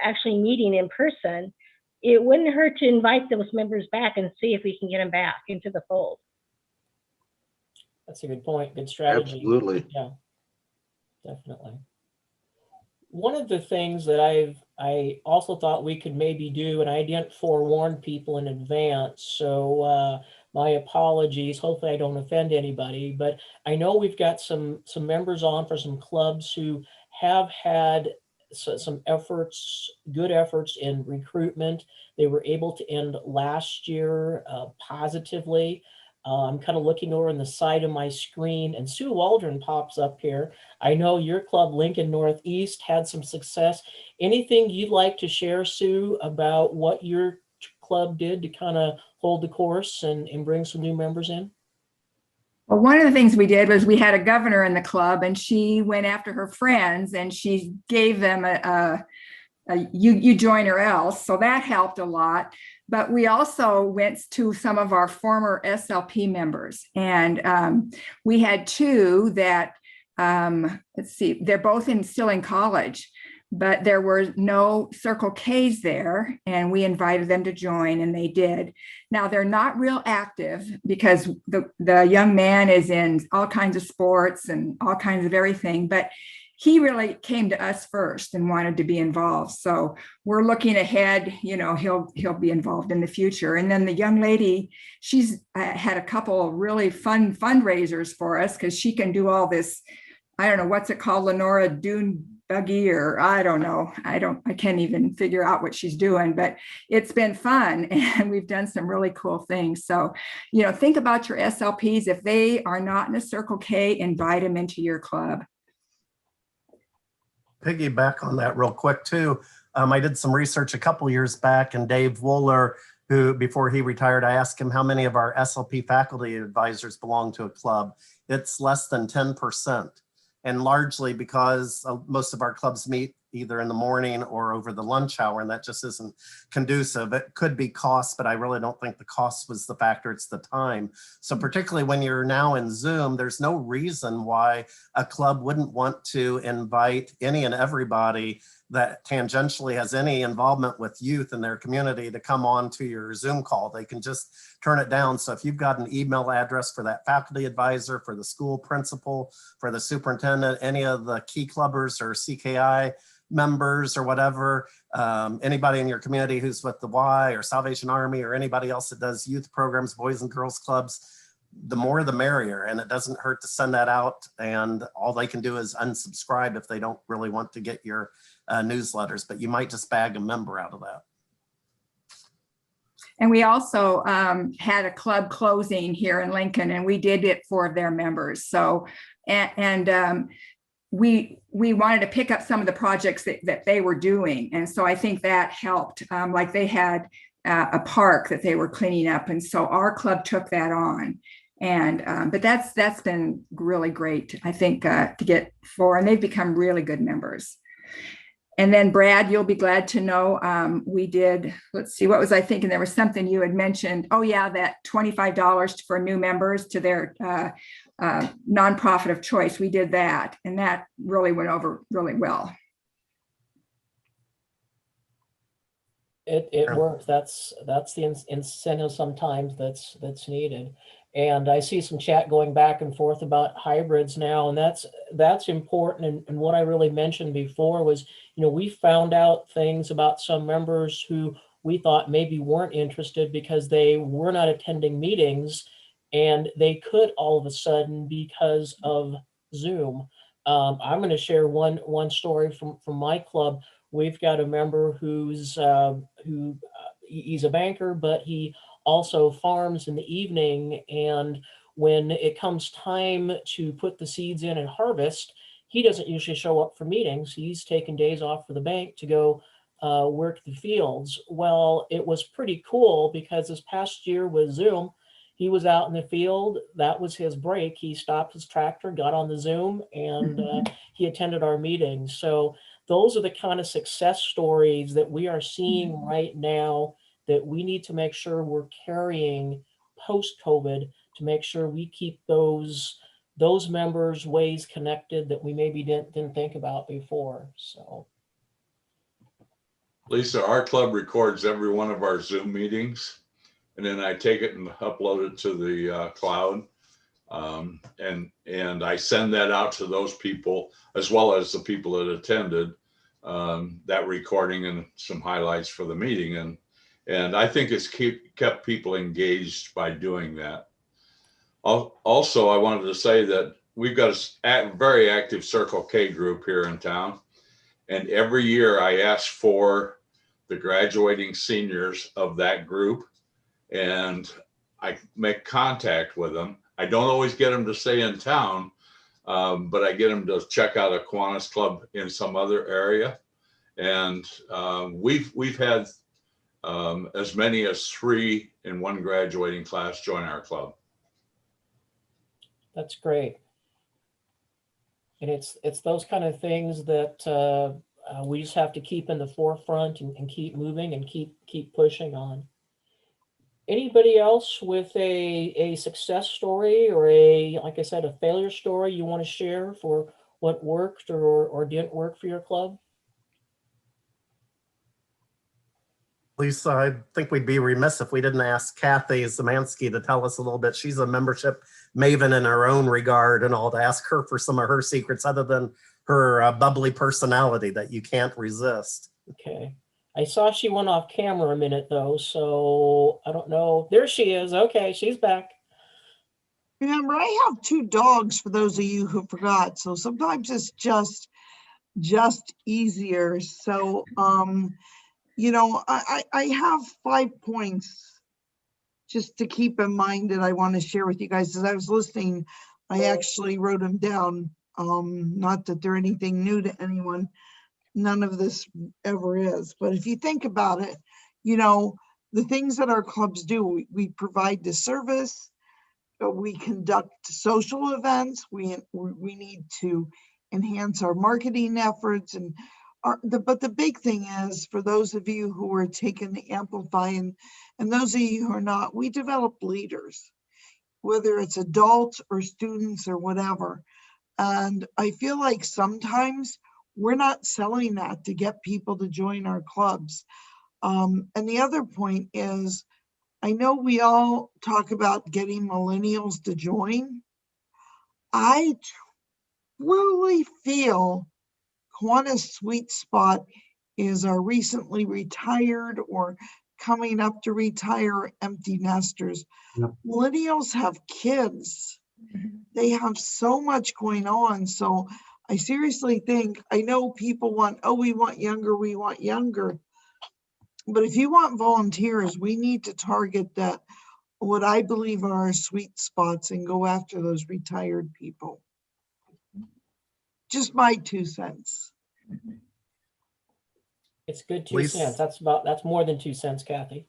I: actually meeting in person, it wouldn't hurt to invite those members back and see if we can get them back into the fold.
A: That's a good point. Good strategy.
F: Absolutely.
A: Yeah, definitely. One of the things that I also thought we could maybe do, and I didn't forewarn people in advance, so my apologies. Hopefully I don't offend anybody, but I know we've got some members on for some clubs who have had some good efforts in recruitment. They were able to end last year positively. I'm kind of looking over on the side of my screen and Sue Waldron pops up here. I know your club, Lincoln Northeast, had some success. Anything you'd like to share, Sue, about what your club did to kind of hold the course and bring some new members in?
M: Well, one of the things we did was we had a governor in the club and she went after her friends and she gave them you join or else. So that helped a lot. But we also went to some of our former SLP members, and we had 2 that, let's see, they're both still in college, but there were no Circle Ks there, and we invited them to join, and they did. Now, they're not real active because the young man is in all kinds of sports and all kinds of everything, but he really came to us first and wanted to be involved. So we're looking ahead, you know, he'll be involved in the future. And then the young lady, she's had a couple of really fun fundraisers for us because she can do all this, I don't know, what's it called, Lenora, buggy, or I don't know. I can't even figure out what she's doing, but it's been fun and we've done some really cool things. So, you know, think about your SLPs. If they are not in a Circle K, invite them into your club.
E: Piggyback on that real quick too. I did some research a couple years back, and Dave Wooler, who before he retired, I asked him how many of our SLP faculty advisors belong to a club. It's less than 10%. And largely because most of our clubs meet either in the morning or over the lunch hour, and that just isn't conducive. It could be cost, but I really don't think the cost was the factor, it's the time. So particularly when you're now in Zoom, there's no reason why a club wouldn't want to invite any and everybody that tangentially has any involvement with youth in their community to come on to your Zoom call. They can just turn it down. So if you've got an email address for that faculty advisor, for the school principal, for the superintendent, any of the key clubbers or CKI members or whatever, anybody in your community who's with the Y or Salvation Army or anybody else that does youth programs, boys and girls clubs, the more the merrier, and it doesn't hurt to send that out, and all they can do is unsubscribe if they don't really want to get your newsletters, but you might just bag a member out of that.
M: And we also had a club closing here in Lincoln, and we did it for their members. So, we wanted to pick up some of the projects that they were doing. And so I think that helped. Like they had a park that they were cleaning up. And so our club took that on. And but that's been really great, I think, to get for, and they've become really good members. And then Brad, you'll be glad to know, we did, let's see, what was I thinking? There was something you had mentioned. Oh yeah, that $25 for new members to their nonprofit of choice. We did that, and that really went over really well.
A: It works. That's the incentive sometimes that's needed. And I see some chat going back and forth about hybrids now, and that's important. And what I really mentioned before was, you know, we found out things about some members who we thought maybe weren't interested because they were not attending meetings, and they could all of a sudden because of Zoom. I'm going to share one story from my club. We've got a member he's a banker, but he also farms in the evening. And when it comes time to put the seeds in and harvest, he doesn't usually show up for meetings. He's taken days off for the bank to go work the fields. Well, it was pretty cool because this past year with Zoom, he was out in the field. That was his break. He stopped his tractor, got on the Zoom, and he attended our meetings. So those are the kind of success stories that we are seeing right now that we need to make sure we're carrying post-COVID to make sure we keep those members' ways connected that we maybe didn't think about before. So,
N: Lisa, our club records every one of our Zoom meetings, and then I take it and upload it to the cloud. And I send that out to those people as well as the people that attended that recording and some highlights for the meeting. And I think it's kept people engaged by doing that. Also, I wanted to say that we've got a very active Circle K group here in town. And every year I ask for the graduating seniors of that group, and I make contact with them. I don't always get them to stay in town, but I get them to check out a Kiwanis club in some other area. And we've had as many as 3 in one graduating class join our club.
A: That's great. And it's those kind of things that we just have to keep in the forefront and keep moving and keep pushing on. Anybody else with a success story or like I said, a failure story you want to share for what worked or didn't work for your club?
E: Lisa, I think we'd be remiss if we didn't ask Kathy Szymanski to tell us a little bit. She's a membership maven in her own regard and all, to ask her for some of her secrets other than her bubbly personality that you can't resist.
A: Okay. I saw she went off camera a minute though, so I don't know. There she is. Okay, she's back.
D: Remember, I have 2 dogs for those of you who forgot. So sometimes it's just just easier. So, you know, I have 5 points just to keep in mind that I want to share with you guys. As I was listening, I actually wrote them down. Not that they're anything new to anyone. None of this ever is. But if you think about it, you know, the things that our clubs do, we provide the service, we conduct social events, we need to enhance our marketing efforts, and but the big thing is, for those of you who are taking the Amplify and those of you who are not, we develop leaders, whether it's adults or students or whatever. And I feel like sometimes we're not selling that to get people to join our clubs. And the other point is, I know we all talk about getting millennials to join. I truly feel Kiwanis' sweet spot is our recently retired or coming up to retire empty nesters.
H: Yep.
D: Millennials have kids. They have so much going on. So I seriously think, I know people want, oh, we want younger, we want younger. But if you want volunteers, we need to target that, what I believe are our sweet spots, and go after those retired people. Just my 2 cents.
A: It's good 2
E: Lisa-
A: cents. That's more than 2 cents, Kathy.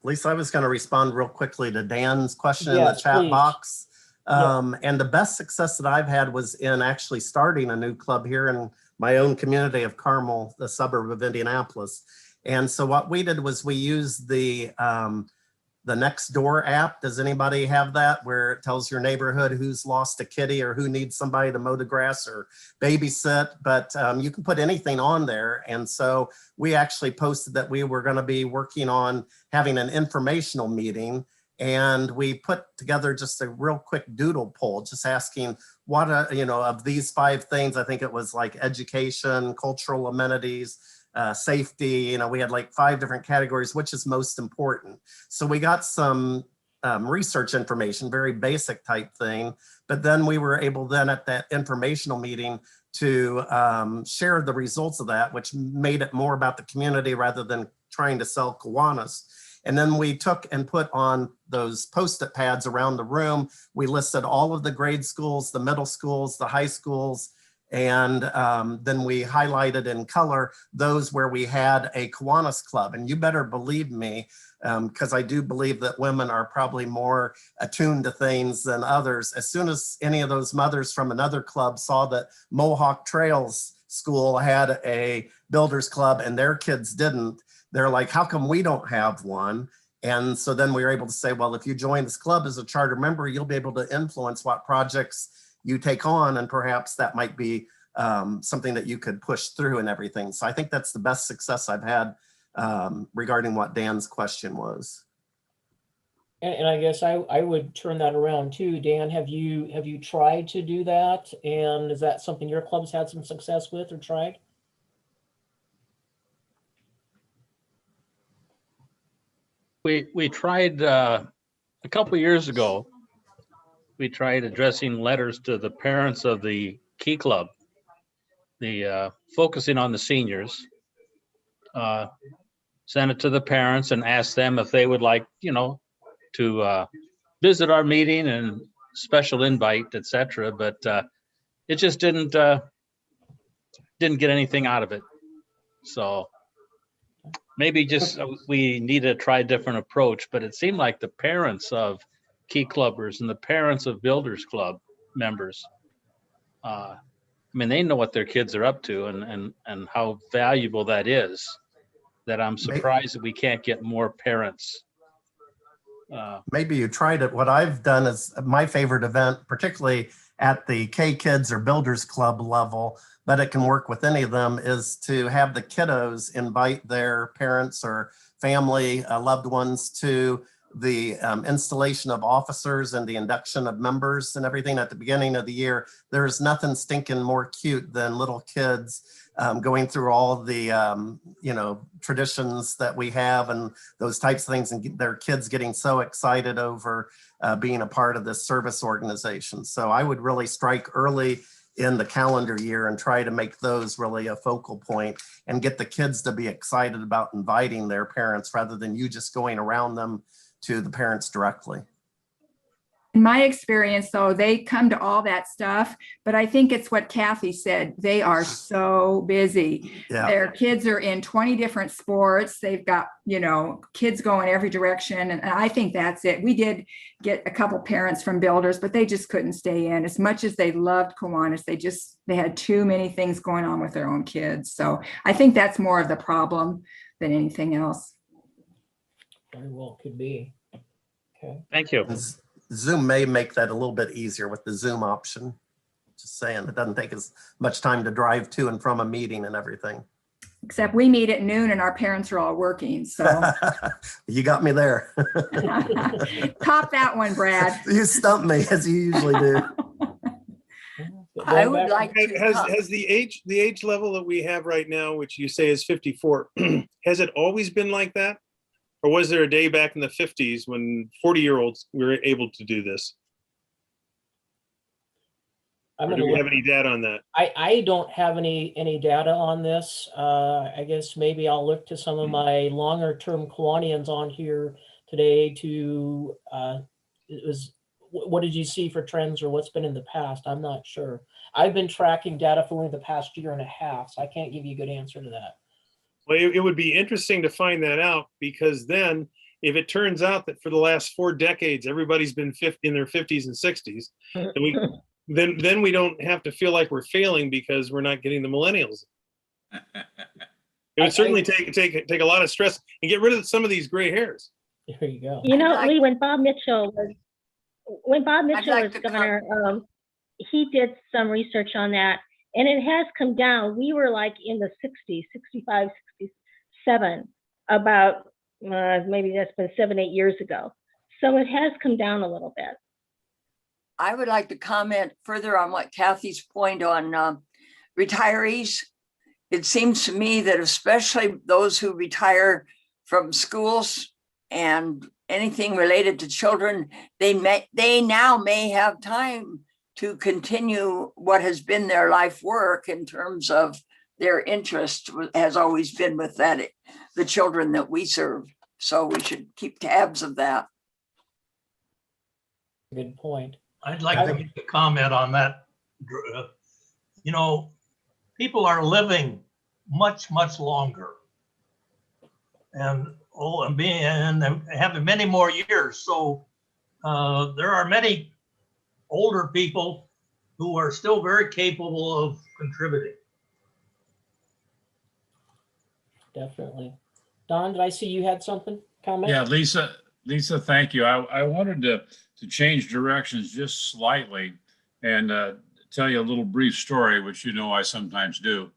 E: Lisa, I was going to respond real quickly to Dan's question in the
A: Yes,
E: chat
A: please.
E: box. And the best success that I've had was in actually starting a new club here in my own community of Carmel, the suburb of Indianapolis. And so what we did was we used the Nextdoor app. Does anybody have that, where it tells your neighborhood who's lost a kitty or who needs somebody to mow the grass or babysit? But you can put anything on there. And so we actually posted that we were going to be working on having an informational meeting. And we put together just a real quick doodle poll, just asking what, of these 5 things. I think it was like education, cultural amenities, safety. We had like 5 different categories, which is most important. So we got some research information, very basic type thing. But then we were able then at that informational meeting to share the results of that, which made it more about the community rather than trying to sell Kiwanis. And then we took and put on those Post-it pads around the room. We listed all of the grade schools, the middle schools, the high schools, and then we highlighted in color those where we had a Kiwanis club. And you better believe me, because I do believe that women are probably more attuned to things than others. As soon as any of those mothers from another club saw that Mohawk Trails School had a builders club and their kids didn't, they're like, how come we don't have one? And so then we were able to say, well, if you join this club as a charter member, you'll be able to influence what projects you take on, and perhaps that might be something that you could push through and everything. So I think that's the best success I've had regarding what Dan's question was.
A: And I guess I would turn that around too. Dan, have you tried to do that? And is that something your club's had some success with or tried?
O: We tried a couple years ago. We tried addressing letters to the parents of the Key Club, focusing on the seniors. Send it to the parents and ask them if they would like, to visit our meeting and special invite, etc. But it just didn't get anything out of it. So maybe just we need to try a different approach. But it seemed like the parents of Key Clubbers and the parents of Builders Club members, they know what their kids are up to and how valuable that is, that I'm surprised that we can't get more parents.
E: Maybe you tried it. What I've done is my favorite event, particularly at the K Kids or Builders Club level, but it can work with any of them, is to have the kiddos invite their parents or family, loved ones to the installation of officers and the induction of members and everything at the beginning of the year. There's nothing stinking more cute than little kids going through all the, traditions that we have and those types of things, and their kids getting so excited over being a part of this service organization. So I would really strike early in the calendar year and try to make those really a focal point and get the kids to be excited about inviting their parents rather than you just going around them to the parents directly.
M: In my experience, though, they come to all that stuff, but I think it's what Kathy said. They are so busy.
E: Yeah.
M: Their kids are in 20 different sports. They've got, you know, kids going every direction. And I think that's it. We did get a couple parents from builders, but they just couldn't stay in. As much as they loved Kiwanis, they had too many things going on with their own kids. So I think that's more of the problem than anything else.
A: Very well could be. Okay.
O: Thank you.
E: Zoom may make that a little bit easier with the Zoom option. Just saying, it doesn't take as much time to drive to and from a meeting and everything.
M: Except we meet at noon and our parents are all working, so.
E: You got me there.
M: Top that one, Brad.
E: You stumped me, as you usually do.
P: I would like to. Has the age level that we have right now, which you say is 54, has it always been like that? Or was there a day back in the 50s when 40-year-olds were able to do this? Or do we have any data on that?
A: I don't have any data on this. I guess maybe I'll look to some of my longer term Kiwanians on here today to, what did you see for trends or what's been in the past? I'm not sure. I've been tracking data for only the past year and a half, so I can't give you a good answer to that.
P: Well, it would be interesting to find that out, because then if it turns out that for the last 4 decades, everybody's been in their 50s and 60s, then we don't have to feel like we're failing because we're not getting the millennials. It would certainly take a lot of stress and get rid of some of these gray hairs.
A: There you go.
I: You know, Lee, when Bob Mitchell was governor, he did some research on that, and it has come down. We were like in the 60s, 65, 67, about maybe that's been 7-8 years ago. So it has come down a little bit.
Q: I would like to comment further on what Kathy's point on retirees. It seems to me that especially those who retire from schools and anything related to children, they now may have time to continue what has been their life work in terms of their interest has always been with the children that we serve. So we should keep tabs of that.
A: Good point.
L: I'd like to make a comment on that. You know, people are living much, much longer and having many more years. So there are many older people who are still very capable of contributing.
A: Definitely. Don, did I see you had something? Comment?
G: Yeah, Lisa, thank you. I wanted to change directions just slightly and tell you a little brief story, which you know I sometimes do.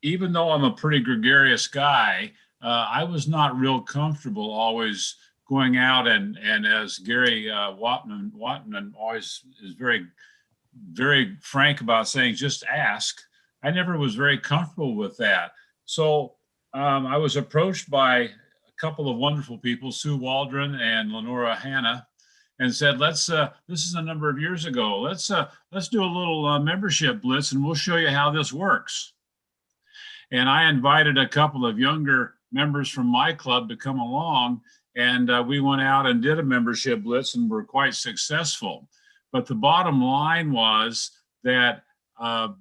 G: Even though I'm a pretty gregarious guy, I was not real comfortable always going out and as Gary Wattnum always is very, very frank about saying, just ask. I never was very comfortable with that. So I was approached by a couple of wonderful people, Sue Waldron and Lenora Hanna, and said, this is a number of years ago, let's do a little membership blitz and we'll show you how this works. And I invited a couple of younger members from my club to come along, and we went out and did a membership blitz and were quite successful. But the bottom line was that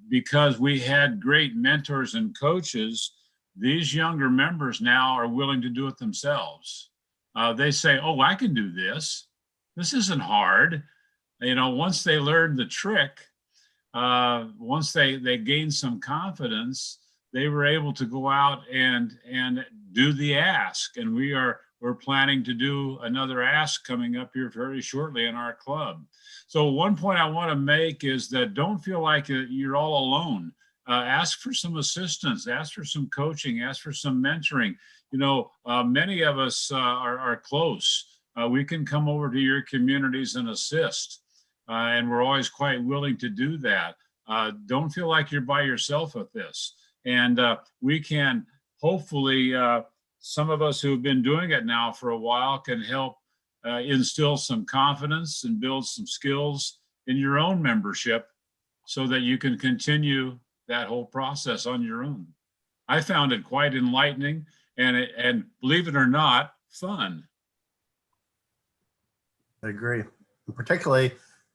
G: because we had great mentors and coaches, these younger members now are willing to do it themselves. They say, oh, I can do this. This isn't hard. You know, once they learned the trick, once they gained some confidence, they were able to go out and do the ask. And we're planning to do another ask coming up here very shortly in our club. So one point I want to make is that don't feel like you're all alone. Ask for some assistance, ask for some coaching, ask for some mentoring. You know, many of us are close. We can come over to your communities and assist. And we're always quite willing to do that. Don't feel like you're by yourself with this. And we can hopefully, some of us who have been doing it now for a while can help instill some confidence and build some skills in your own membership so that you can continue that whole process on your own. I found it quite enlightening and believe it or not, fun.
E: I agree. And particularly,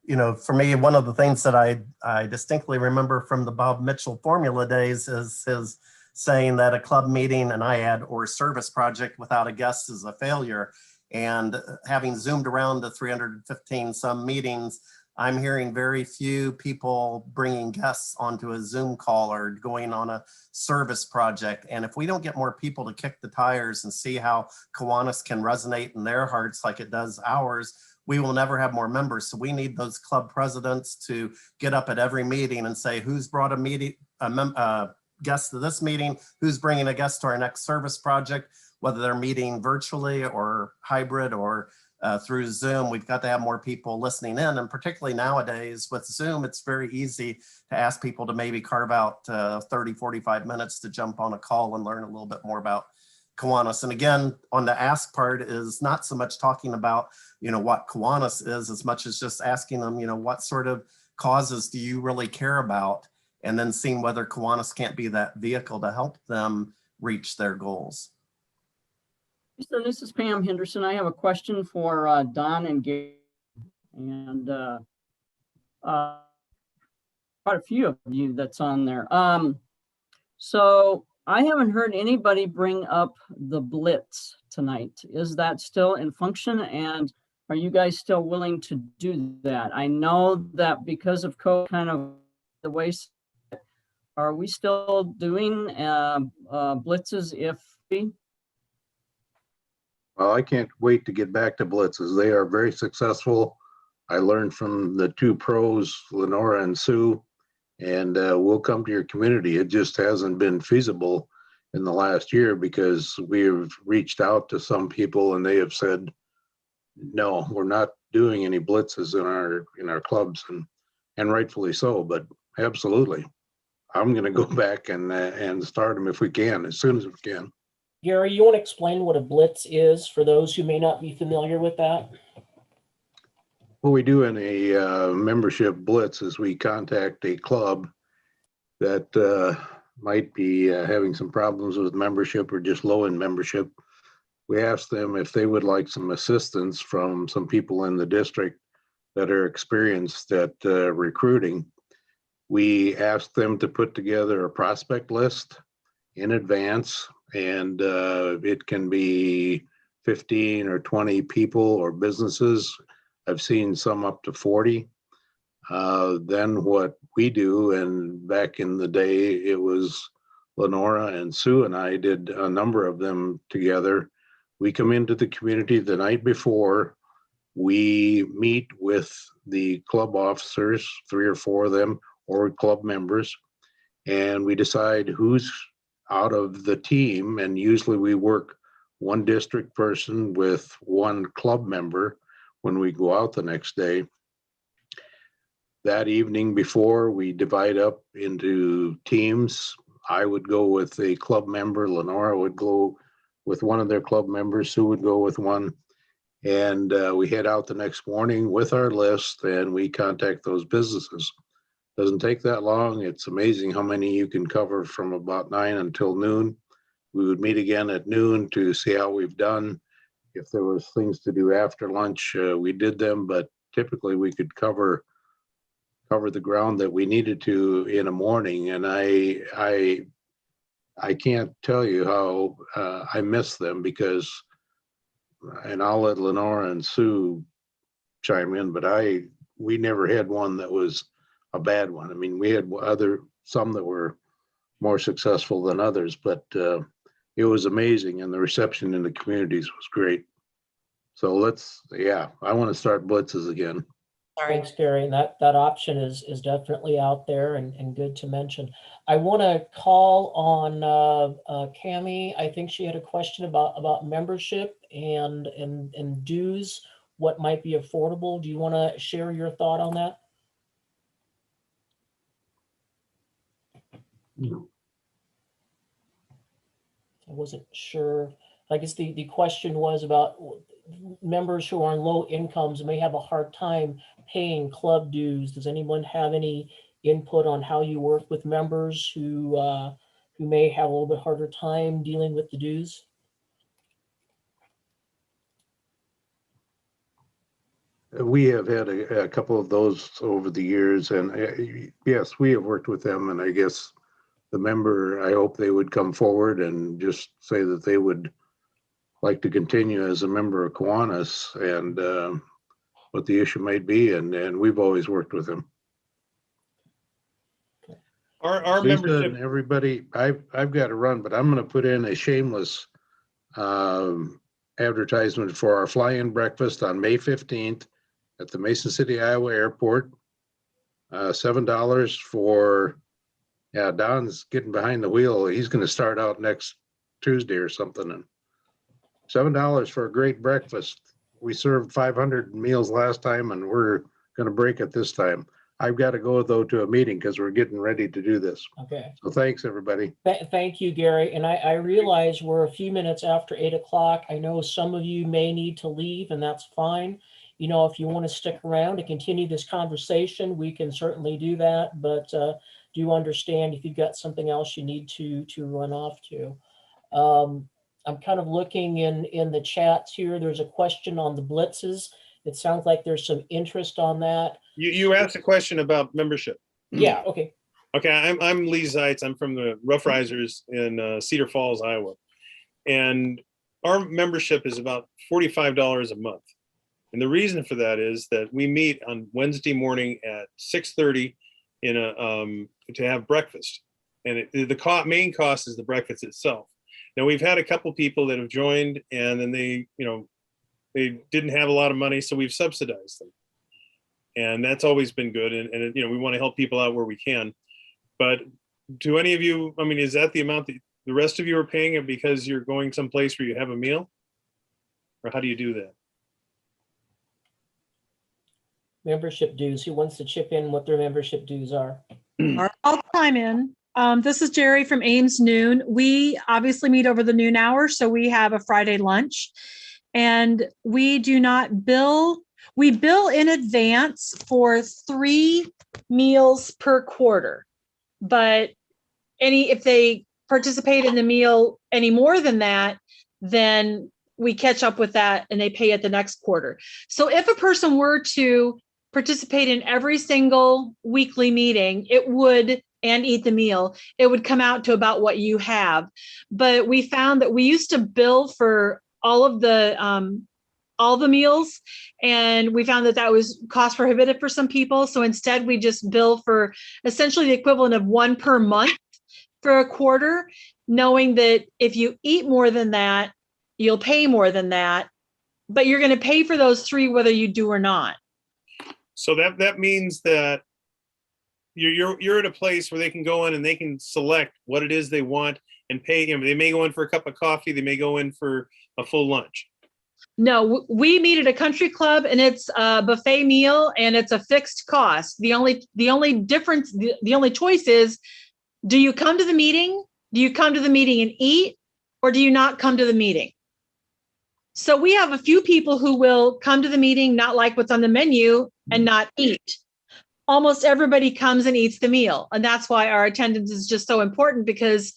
E: for me, one of the things that I distinctly remember from the Bob Mitchell formula days is his saying that a club meeting, and I add, or service project without a guest is a failure. And having zoomed around to 315 some meetings, I'm hearing very few people bringing guests onto a Zoom call or going on a service project. And if we don't get more people to kick the tires and see how Kiwanis can resonate in their hearts like it does ours, we will never have more members. So we need those club presidents to get up at every meeting and say, who's brought a guest to this meeting, who's bringing a guest to our next service project, whether they're meeting virtually or hybrid or through Zoom. We've got to have more people listening in. And particularly nowadays with Zoom, it's very easy to ask people to maybe carve out 30, 45 minutes to jump on a call and learn a little bit more about Kiwanis. And again, on the ask part is not so much talking about, what Kiwanis is as much as just asking them, what sort of causes do you really care about? And then seeing whether Kiwanis can't be that vehicle to help them reach their goals.
R: So this is Pam Henderson. I have a question for Don and Gary, and quite a few of you that's on there. So I haven't heard anybody bring up the Blitz tonight. Is that still in function? And are you guys still willing to do that? I know that because of COVID, kind of the way, are we still doing blitzes if we?
F: Well, I can't wait to get back to blitzes. They are very successful. I learned from the two pros, Lenora and Sue, and we'll come to your community. It just hasn't been feasible in the last year because we have reached out to some people and they have said, no, we're not doing any blitzes in our clubs, and rightfully so, but absolutely. I'm going to go back and start them if we can, as soon as we can.
A: Gary, you want to explain what a blitz is for those who may not be familiar with that?
F: What we do in a membership blitz is we contact a club that might be having some problems with membership or just low in membership. We ask them if they would like some assistance from some people in the district that are experienced at recruiting. We ask them to put together a prospect list in advance, and it can be 15 or 20 people or businesses. I've seen some up to 40. Then what we do, and back in the day, it was Lenora and Sue and I did a number of them together. We come into the community the night before. We meet with the club officers, 3 or 4 of them, or club members, and we decide who's out of the team. And usually we work one district person with one club member when we go out the next day. That evening before, we divide up into teams. I would go with a club member, Lenora would go with one of their club members, Sue would go with one. And we head out the next morning with our list and we contact those businesses. Doesn't take that long. It's amazing how many you can cover from about 9 until noon. We would meet again at noon to see how we've done. If there was things to do after lunch, we did them, but typically we could cover the ground that we needed to in a morning. And I can't tell you how I miss them because, and I'll let Lenora and Sue chime in, but we never had one that was a bad one. I mean, we had some that were more successful than others, but it was amazing, and the reception in the communities was great. So I want to start blitzes again.
A: Thanks, Gary. That option is definitely out there and good to mention. I want to call on Cami. I think she had a question about membership and dues, what might be affordable. Do you want to share your thought on that?
H: No.
A: I wasn't sure. I guess the question was about members who are on low incomes may have a hard time paying club dues. Does anyone have any input on how you work with members who may have a little bit harder time dealing with the dues?
F: We have had a couple of those over the years, and yes, we have worked with them, and I guess the member, I hope they would come forward and just say that they would like to continue as a member of Kiwanis and what the issue might be, and we've always worked with them.
P: Our
F: Lisa
P: membership,
F: and everybody, I've got to run, but I'm going to put in a shameless advertisement for our fly-in breakfast on May 15th at the Mason City, Iowa airport. $7 for, yeah, Don's getting behind the wheel. He's going to start out next Tuesday or something. And $7 for a great breakfast. We served 500 meals last time, and we're going to break it this time. I've got to go, though, to a meeting because we're getting ready to do this.
A: Okay.
F: So thanks, everybody.
A: Thank you, Gary. And I realize we're a few minutes after 8 o'clock. I know some of you may need to leave, and that's fine. You know, if you want to stick around to continue this conversation, we can certainly do that. But do understand if you've got something else you need to run off to. I'm kind of looking in the chats here. There's a question on the blitzes. It sounds like there's some interest on that.
P: you asked a question about membership.
A: Yeah, okay.
P: Okay, I'm Lee Zeitz. I'm from the Rough Risers in Cedar Falls, Iowa. And our membership is about $45 a month. And the reason for that is that we meet on Wednesday morning at 6:30 in to have breakfast. And the main cost is the breakfast itself. Now, we've had a couple people that have joined, and then they didn't have a lot of money, so we've subsidized them. And that's always been good. And we want to help people out where we can. But do any of you, I mean, is that the amount that the rest of you are paying it because you're going someplace where you have a meal? Or how do you do that?
A: Membership dues. Who wants to chip in what their membership dues are?
K: I'll chime in. This is Jerry from Ames Noon. We obviously meet over the noon hour, so we have a Friday lunch. And we do not bill. We bill in advance for 3 meals per quarter. But if they participate in the meal any more than that, then we catch up with that and they pay it the next quarter. So if a person were to participate in every single weekly meeting, and eat the meal, it would come out to about what you have. But we found that we used to bill for all the meals, and we found that was cost prohibitive for some people. So instead we just bill for essentially the equivalent of 1 per month for a quarter, knowing that if you eat more than that, you'll pay more than that, but you're going to pay for those 3 whether you do or not.
P: So that means that you're at a place where they can go in and they can select what it is they want and pay. They may go in for a cup of coffee. They may go in for a full lunch.
K: No, we meet at a country club, and it's a buffet meal, and it's a fixed cost. The only difference, the only choice is, do you come to the meeting? Do you come to the meeting and eat, or do you not come to the meeting? So we have a few people who will come to the meeting, not like what's on the menu, and not eat. Almost everybody comes and eats the meal. And that's why our attendance is just so important, because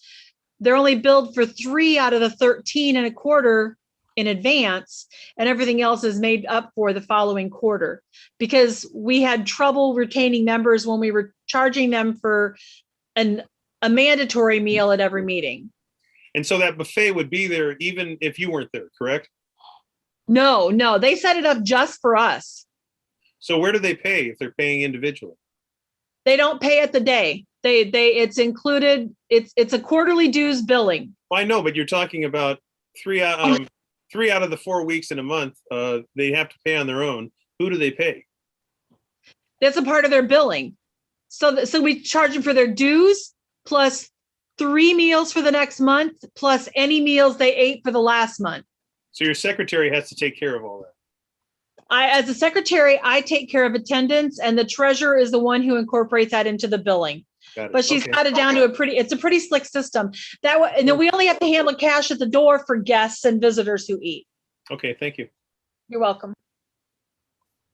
K: they're only billed for 3 out of the 13 and a quarter in advance, and everything else is made up for the following quarter. Because we had trouble retaining members when we were charging them for a mandatory meal at every meeting.
P: And so that buffet would be there even if you weren't there, correct?
K: No, they set it up just for us.
P: So where do they pay if they're paying individually?
K: They don't pay at the day. It's included. It's a quarterly dues billing.
P: Well, I know, but you're talking about 3 out of the 4 weeks in a month. They have to pay on their own. Who do they pay?
K: That's a part of their billing. So we charge them for their dues plus 3 meals for the next month, plus any meals they ate for the last month.
P: So your secretary has to take care of all that.
K: As a secretary, I take care of attendance, and the treasurer is the one who incorporates that into the billing. But she's got it down to it's a pretty slick system. And then we only have to handle cash at the door for guests and visitors who eat.
P: Okay, thank you.
K: You're welcome.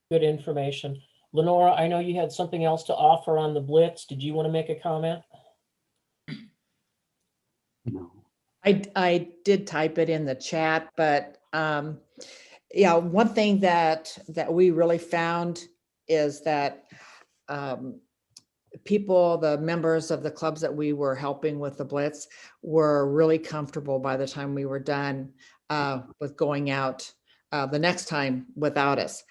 A: Good information. Lenora, I know you had something else to offer on the Blitz. Did you want to make a comment?
H: No.
S: I did type it in the chat, but yeah, one thing that we really found is that people, the members of the clubs that we were helping with the Blitz, were really comfortable by the time we were done with going out the next time without us.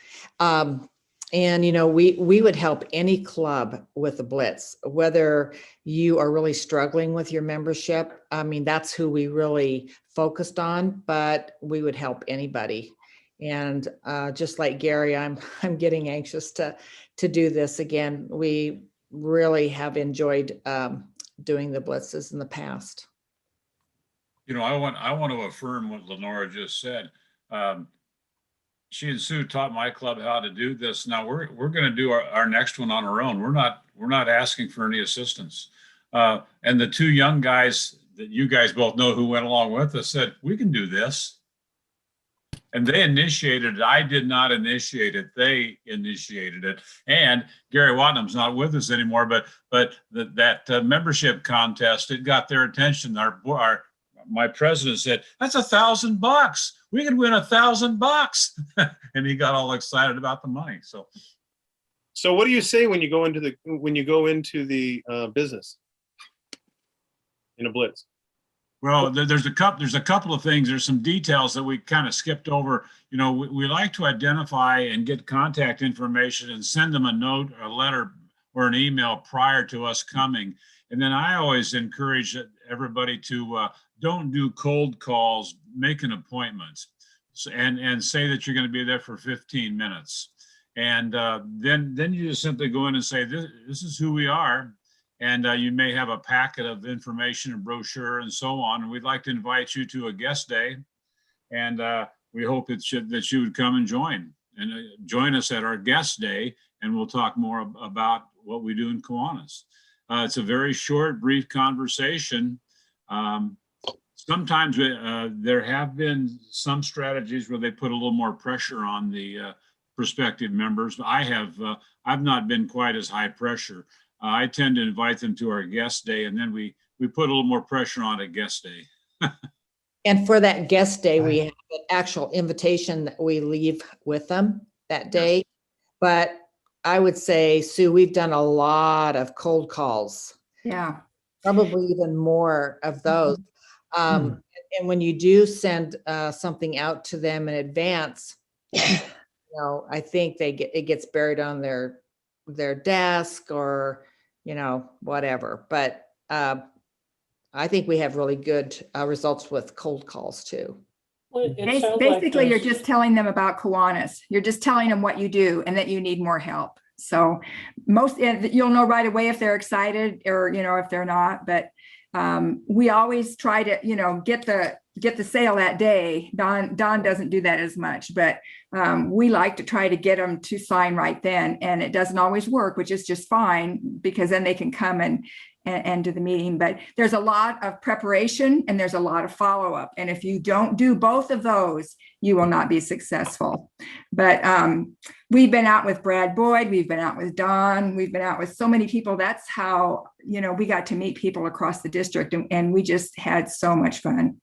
S: And, you know, we would help any club with the Blitz, whether you are really struggling with your membership. I mean, that's who we really focused on, but we would help anybody. And just like Gary, I'm getting anxious to do this again. We really have enjoyed doing the Blitzes in the past.
G: You know, I want to affirm what Lenora just said. She and Sue taught my club how to do this. Now we're going to do our next one on our own. We're not asking for any assistance. And the two young guys that you guys both know who went along with us said, we can do this. And they initiated it. I did not initiate it. They initiated it. And Gary Wattnum's not with us anymore, but that membership contest, it got their attention. My president said, that's $1,000. We could win $1,000. And he got all excited about the money.
P: So what do you say when you go into the business in a Blitz?
G: Well, there's a couple of things. There's some details that we kind of skipped over. You know, we like to identify and get contact information and send them a note, a letter, or an email prior to us coming. And then I always encourage everybody to don't do cold calls, make an appointment, and say that you're going to be there for 15 minutes. And then you just simply go in and say, this is who we are. And you may have a packet of information and brochure and so on. And we'd like to invite you to a guest day. And we hope that you would come and join us at our guest day. And we'll talk more about what we do in Kiwanis. It's a very short, brief conversation. Sometimes there have been some strategies where they put a little more pressure on the prospective members. I've not been quite as high pressure. I tend to invite them to our guest day, and then we put a little more pressure on a guest day.
S: And for that guest day, we have an actual invitation that we leave with them that day. Yes. But I would say, Sue, we've done a lot of cold calls.
M: Yeah.
S: Probably even more of those. And when you do send something out to them in advance, you know, I think it gets buried on their desk or, you know, whatever. But I think we have really good results with cold calls too.
A: Well,
M: basically, you're just telling them about Kiwanis. You're just telling them what you do and that you need more help. So you'll know right away if they're excited or, you know, if they're not. But we always try to, you know, get the sale that day. Don doesn't do that as much, but we like to try to get them to sign right then. And it doesn't always work, which is just fine, because then they can come and do the meeting. But there's a lot of preparation and there's a lot of follow-up. And if you don't do both of those, you will not be successful. But we've been out with Brad Boyd, we've been out with Don, we've been out with so many people. That's how, you know, we got to meet people across the district, and we just had so much fun.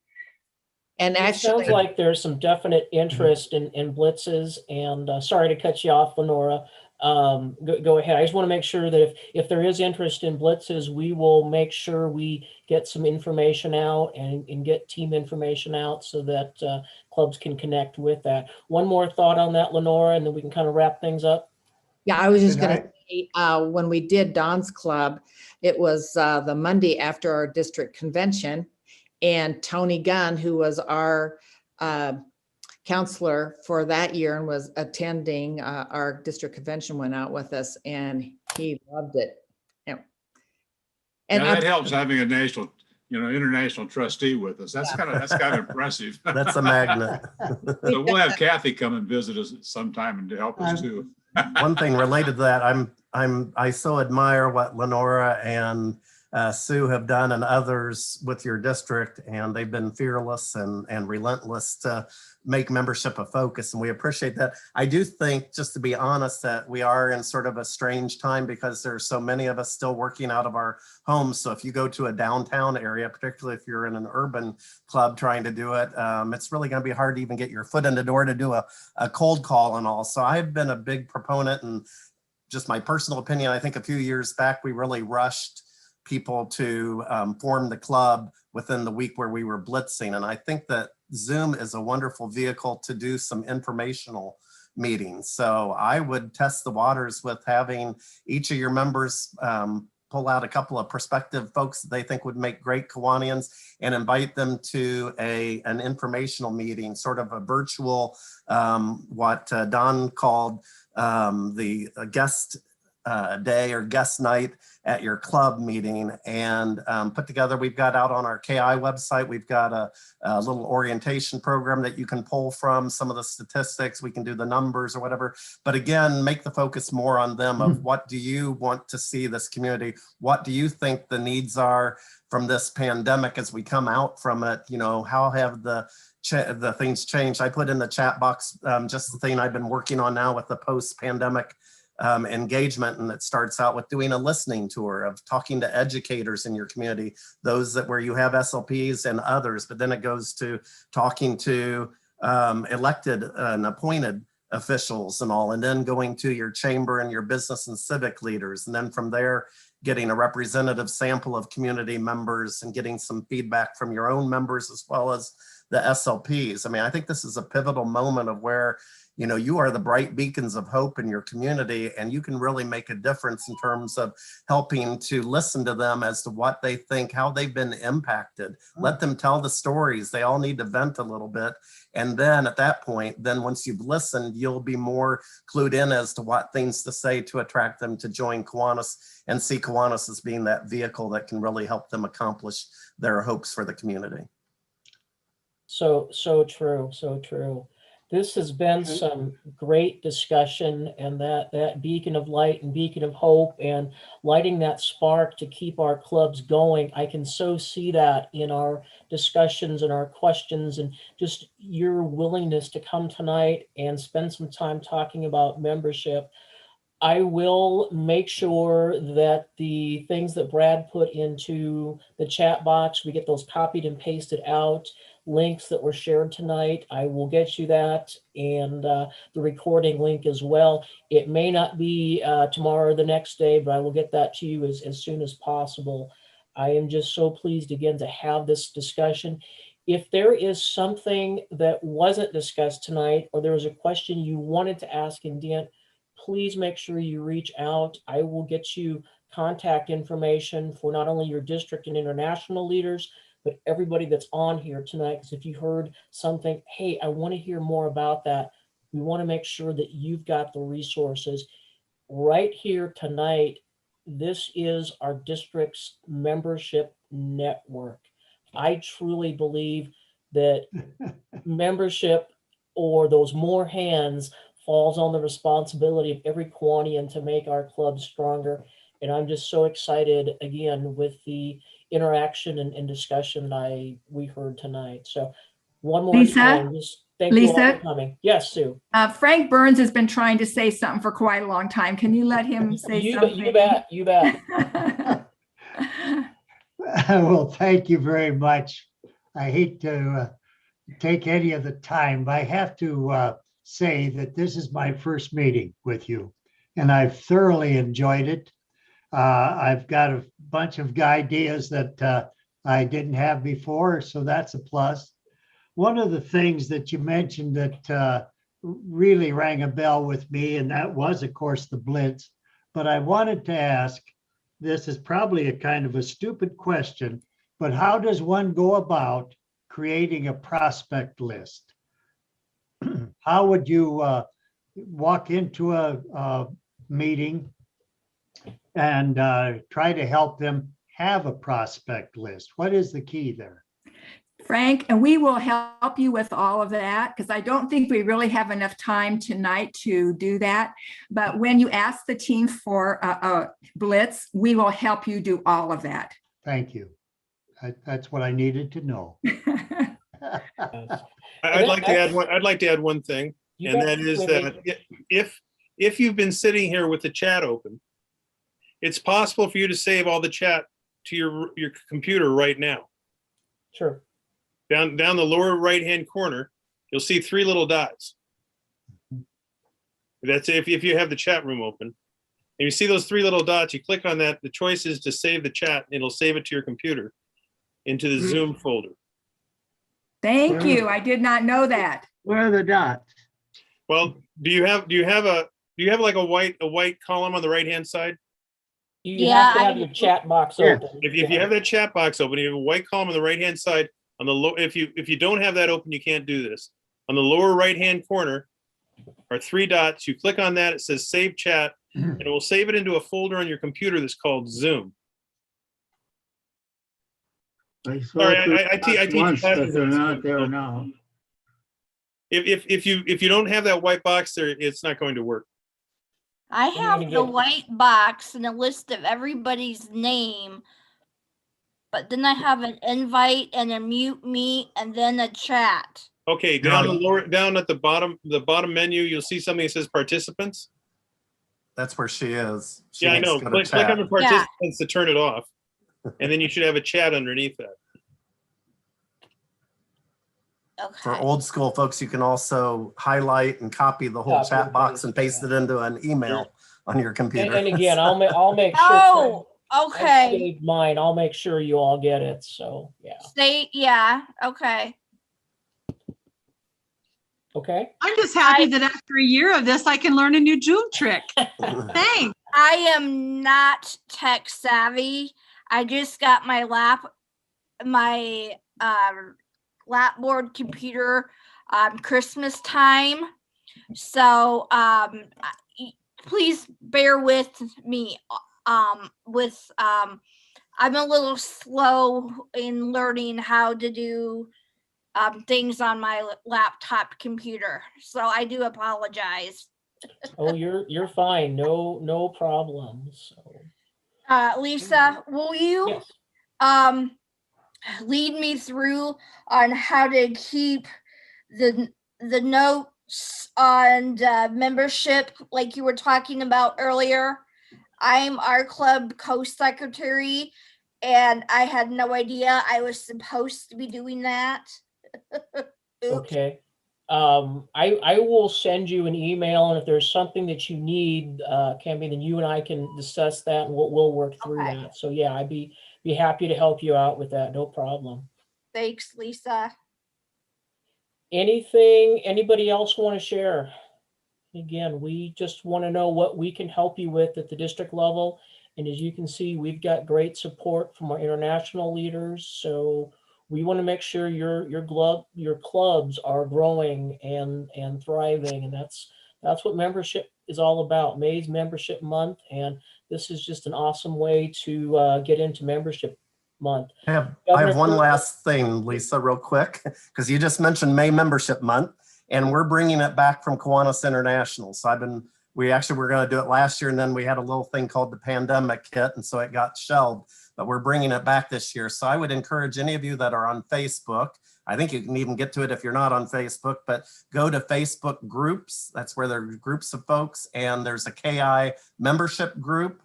S: And actually,
A: it sounds like there's some definite interest in blitzes. And sorry to cut you off, Lenora. Go ahead. I just want to make sure that if there is interest in blitzes, we will make sure we get some information out and get team information out so that clubs can connect with that. One more thought on that, Lenora, and then we can kind of wrap things up.
S: Yeah, I was just going to say, when we did Don's Club, it was the Monday after our district convention, and Tony Gunn, who was our counselor for that year and was attending our district convention, went out with us, and he loved it. Yeah. And
G: that helps having a international trustee with us. That's kind of impressive.
E: That's a magnet.
G: So we'll have Kathy come and visit us sometime and to help us too.
E: One thing related to that, I so admire what Lenora and Sue have done and others with your district, and they've been fearless and relentless to make membership a focus, and we appreciate that. I do think, just to be honest, that we are in sort of a strange time because there's so many of us still working out of our homes. So if you go to a downtown area, particularly if you're in an urban club trying to do it, it's really going to be hard to even get your foot in the door to do a cold call and all. So I've been a big proponent, and just my personal opinion, I think a few years back, we really rushed people to form the club within the week where we were blitzing. And I think that Zoom is a wonderful vehicle to do some informational meetings. So I would test the waters with having each of your members pull out a couple of prospective folks that they think would make great Kiwanians and invite them to an informational meeting, sort of a virtual, what Don called the guest day or guest night at your club meeting, and put together. We've got out on our KI website, we've got a little orientation program that you can pull from some of the statistics. We can do the numbers or whatever, but again, make the focus more on them of what do you want to see this community? What do you think the needs are from this pandemic as we come out from it? You know, how have the things changed? I put in the chat box just the thing I've been working on now with the post-pandemic engagement, and it starts out with doing a listening tour of talking to educators in your community, those that where you have SLPs and others, but then it goes to talking to elected and appointed officials and all, and then going to your chamber and your business and civic leaders, and then from there getting a representative sample of community members and getting some feedback from your own members as well as the SLPs. I mean, I think this is a pivotal moment of where, you know, you are the bright beacons of hope in your community, and you can really make a difference in terms of helping to listen to them as to what they think, how they've been impacted. Let them tell the stories. They all need to vent a little bit. And then at that point, then once you've listened, you'll be more clued in as to what things to say to attract them to join Kiwanis and see Kiwanis as being that vehicle that can really help them accomplish their hopes for the community.
A: So true, so true. This has been some great discussion, and that beacon of light and beacon of hope and lighting that spark to keep our clubs going. I can so see that in our discussions and our questions, and just your willingness to come tonight and spend some time talking about membership. I will make sure that the things that Brad put into the chat box, we get those copied and pasted out. Links that were shared tonight, I will get you that, and the recording link as well. It may not be tomorrow or the next day, but I will get that to you as soon as possible. I am just so pleased again to have this discussion. If there is something that wasn't discussed tonight, or there was a question you wanted to ask in Dent, please make sure you reach out. I will get you contact information for not only your district and international leaders, but everybody that's on here tonight. Because if you heard something, hey, I want to hear more about that, we want to make sure that you've got the resources right here tonight. This is our district's membership network. I truly believe that membership, or those more hands, falls on the responsibility of every Kiwanian to make our club stronger. And I'm just so excited again with the interaction and discussion that we heard tonight. So one more time, just thank you all for coming. Yes, Sue.
M: Frank Burns has been trying to say something for quite a long time. Can you let him say something?
A: You bet.
T: Well, thank you very much. I hate to take any of the time, but I have to say that this is my first meeting with you, and I've thoroughly enjoyed it. I've got a bunch of ideas that I didn't have before, so that's a plus. One of the things that you mentioned that really rang a bell with me, and that was, of course, the Blitz. But I wanted to ask, this is probably a kind of a stupid question, but how does one go about creating a prospect list? How would you walk into a meeting and try to help them have a prospect list? What is the key there?
M: Frank, and we will help you with all of that, because I don't think we really have enough time tonight to do that. But when you ask the team for a Blitz, we will help you do all of that.
T: Thank you. That's what I needed to know.
P: I'd like to add one. I'd like to add one thing, and that is that if you've been sitting here with the chat open, it's possible for you to save all the chat to your computer right now.
A: Sure.
P: Down the lower right-hand corner, you'll see 3 little dots. That's if you have the chat room open. And you see those 3 little dots, you click on that. The choice is to save the chat. It'll save it to your computer into the Zoom folder.
M: Thank you. I did not know that.
T: Where are the dots?
P: Well, do you have like a white column on the right-hand side?
A: You have to have your chat box open.
P: If you have that chat box open, you have a white column on the right-hand side. On the low, if you don't have that open, you can't do this. On the lower right-hand corner are 3 dots. You click on that. It says Save Chat, and it will save it into a folder on your computer that's called Zoom. Sorry, I teach classes.
T: They're not there now.
P: If you don't have that white box there, it's not going to work.
B: I have the white box and a list of everybody's name, but then I have an invite and a mute me and then a chat.
P: Okay, down at the bottom menu, you'll see something that says participants.
E: That's where she is. She
P: I know.
E: needs to
P: Click on the participants to turn it off, and then you should have a chat underneath that.
B: Okay.
E: For old school folks, you can also highlight and copy the whole chat box and paste it into an email on your computer.
A: And again, I'll make sure.
B: Oh, okay.
A: I saved mine. I'll make sure you all get it. So yeah.
B: Yeah. Okay.
A: Okay.
K: I'm just happy that after a year of this, I can learn a new Zoom trick. Thanks.
B: I am not tech savvy. I just got my lapboard computer Christmas time. So please bear with me I'm a little slow in learning how to do things on my laptop computer. So I do apologize.
A: Oh, you're fine. No problems.
B: Lisa, will you lead me through on how to keep the notes on membership like you were talking about earlier? I'm our club co-secretary and I had no idea I was supposed to be doing that.
A: Okay. I will send you an email, and if there's something that you need, Cammy, then you and I can discuss that, and we'll work through that. So yeah, I'd be happy to help you out with that. No problem.
B: Thanks, Lisa.
A: Anybody else want to share? Again, we just want to know what we can help you with at the district level. And as you can see, we've got great support from our international leaders. So we want to make sure your clubs are growing and thriving. And that's what membership is all about. May's membership month. And this is just an awesome way to get into membership month.
E: I have one last thing, Lisa, real quick, because you just mentioned May membership month, and we're bringing it back from Kiwanis International. So we were going to do it last year, and then we had a little thing called the pandemic hit, and so it got shelved. But we're bringing it back this year. So I would encourage any of you that are on Facebook, I think you can even get to it if you're not on Facebook, but go to Facebook groups. That's where there are groups of folks, and there's a KI membership group.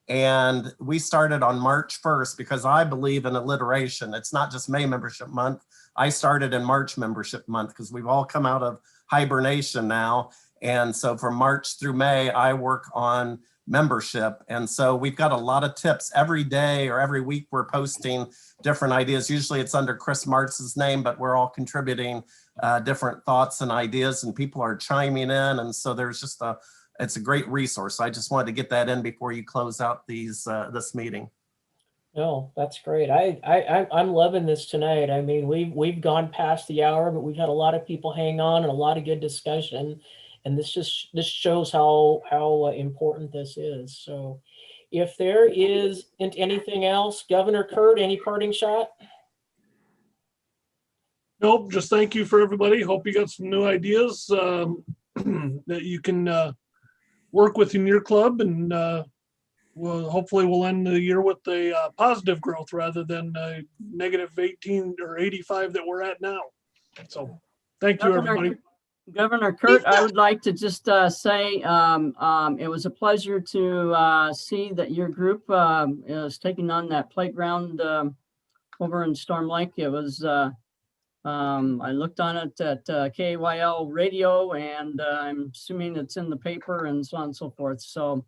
E: And we started on March 1st because I believe in alliteration. It's not just May membership month. I started in March membership month because we've all come out of hibernation now. And so from March through May, I work on membership. And so we've got a lot of tips every day or every week. We're posting different ideas. Usually it's under Chris Martz's name, but we're all contributing different thoughts and ideas, and people are chiming in. And so there's just it's a great resource. I just wanted to get that in before you close out this meeting.
A: No, that's great. I'm loving this tonight. I mean, we've gone past the hour, but we've had a lot of people hang on and a lot of good discussion. And this shows how important this is. So if there isn't anything else, Governor Kurt, any parting shot?
C: Nope, just thank you for everybody. Hope you got some new ideas that you can work with in your club, and well, hopefully we'll end the year with a positive growth rather than negative 18 or 85 that we're at now. So thank you, everybody.
R: Governor Kurt, I would like to just say it was a pleasure to see that your group is taking on that playground over in Storm Lake. It was, I looked on it at KYL radio, and I'm assuming it's in the paper and so on and so forth. So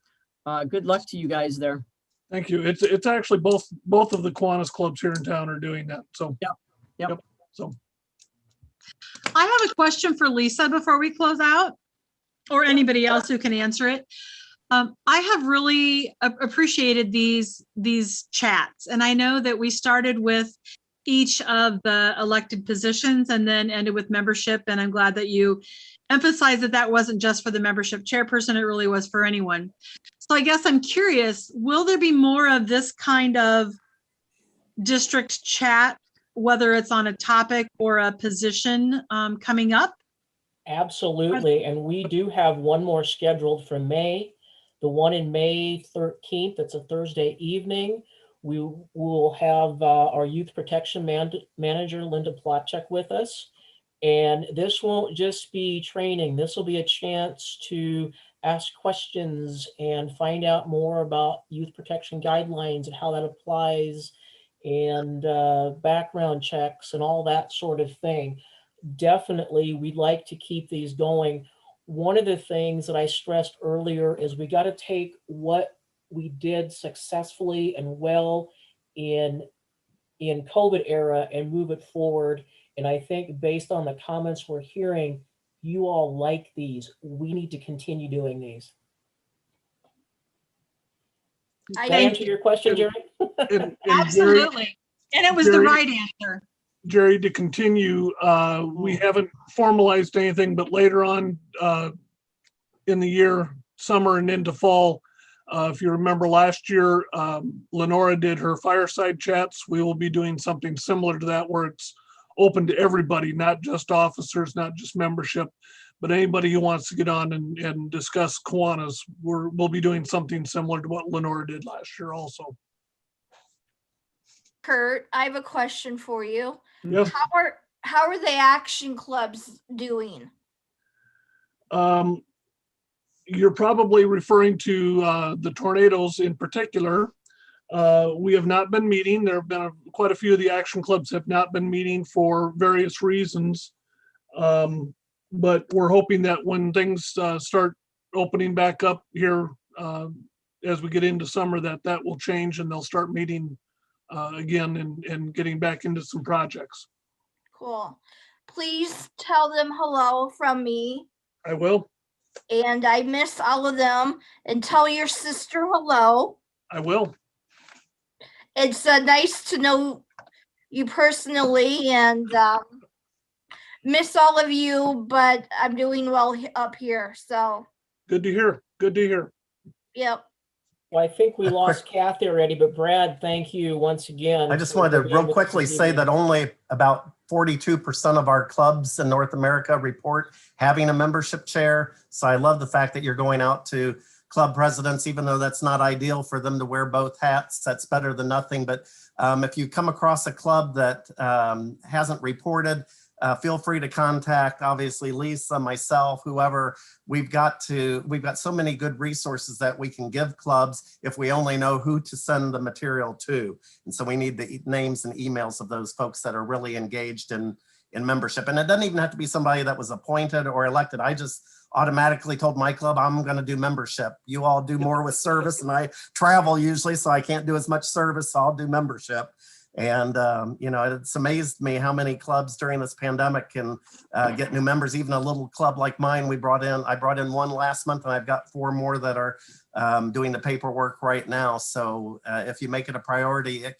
R: good luck to you guys there.
C: Thank you. It's actually both of the Kiwanis clubs here in town are doing that. So
R: yep.
C: So
K: I have a question for Lisa before we close out, or anybody else who can answer it. I have really appreciated these chats, and I know that we started with each of the elected positions and then ended with membership, and I'm glad that you emphasized that that wasn't just for the membership chairperson, it really was for anyone. So I guess I'm curious, will there be more of this kind of district chat, whether it's on a topic or a position coming up?
A: Absolutely. And we do have one more scheduled for May, the one in May 13th. It's a Thursday evening. We will have our youth protection manager, Linda Plotchuk, with us. And this won't just be training. This will be a chance to ask questions and find out more about youth protection guidelines and how that applies, and background checks and all that sort of thing. Definitely, we'd like to keep these going. One of the things that I stressed earlier is we got to take what we did successfully and well in COVID era and move it forward. And I think based on the comments we're hearing, you all like these. We need to continue doing these. Did I answer your question, Jerry?
C: And
K: Absolutely. And it was the right answer.
C: Jerry, to continue, we haven't formalized anything, but later on in the year, summer and into fall, if you remember last year, Lenora did her fireside chats. We will be doing something similar to that, where it's open to everybody, not just officers, not just membership, but anybody who wants to get on and discuss Kiwanis. We'll be doing something similar to what Lenora did last year also.
B: Kurt, I have a question for you.
C: Yes.
B: How are the action clubs doing?
C: You're probably referring to the tornadoes in particular. We have not been meeting. There have been quite a few of the action clubs have not been meeting for various reasons. But we're hoping that when things start opening back up here as we get into summer, that will change and they'll start meeting again and getting back into some projects.
B: Cool. Please tell them hello from me.
C: I will.
B: And I miss all of them. And tell your sister hello.
C: I will.
B: It's nice to know you personally, and miss all of you, but I'm doing well up here. So
C: good to hear. Good to hear.
B: Yep.
A: Well, I think we lost Kathy already, but Brad, thank you once again.
E: I just wanted to real quickly say that only about 42% of our clubs in North America report having a membership chair. So I love the fact that you're going out to club presidents, even though that's not ideal for them to wear both hats. That's better than nothing. But if you come across a club that hasn't reported, feel free to contact, obviously, Lisa, myself, whoever. We've got so many good resources that we can give clubs if we only know who to send the material to. And so we need the names and emails of those folks that are really engaged in membership. And it doesn't even have to be somebody that was appointed or elected. I just automatically told my club, I'm going to do membership. You all do more with service, and I travel usually, so I can't do as much service, so I'll do membership. And, it's amazed me how many clubs during this pandemic can get new members. Even a little club like mine, I brought in one last month, and I've got 4 more that are doing the paperwork right now. So if you make it a priority, it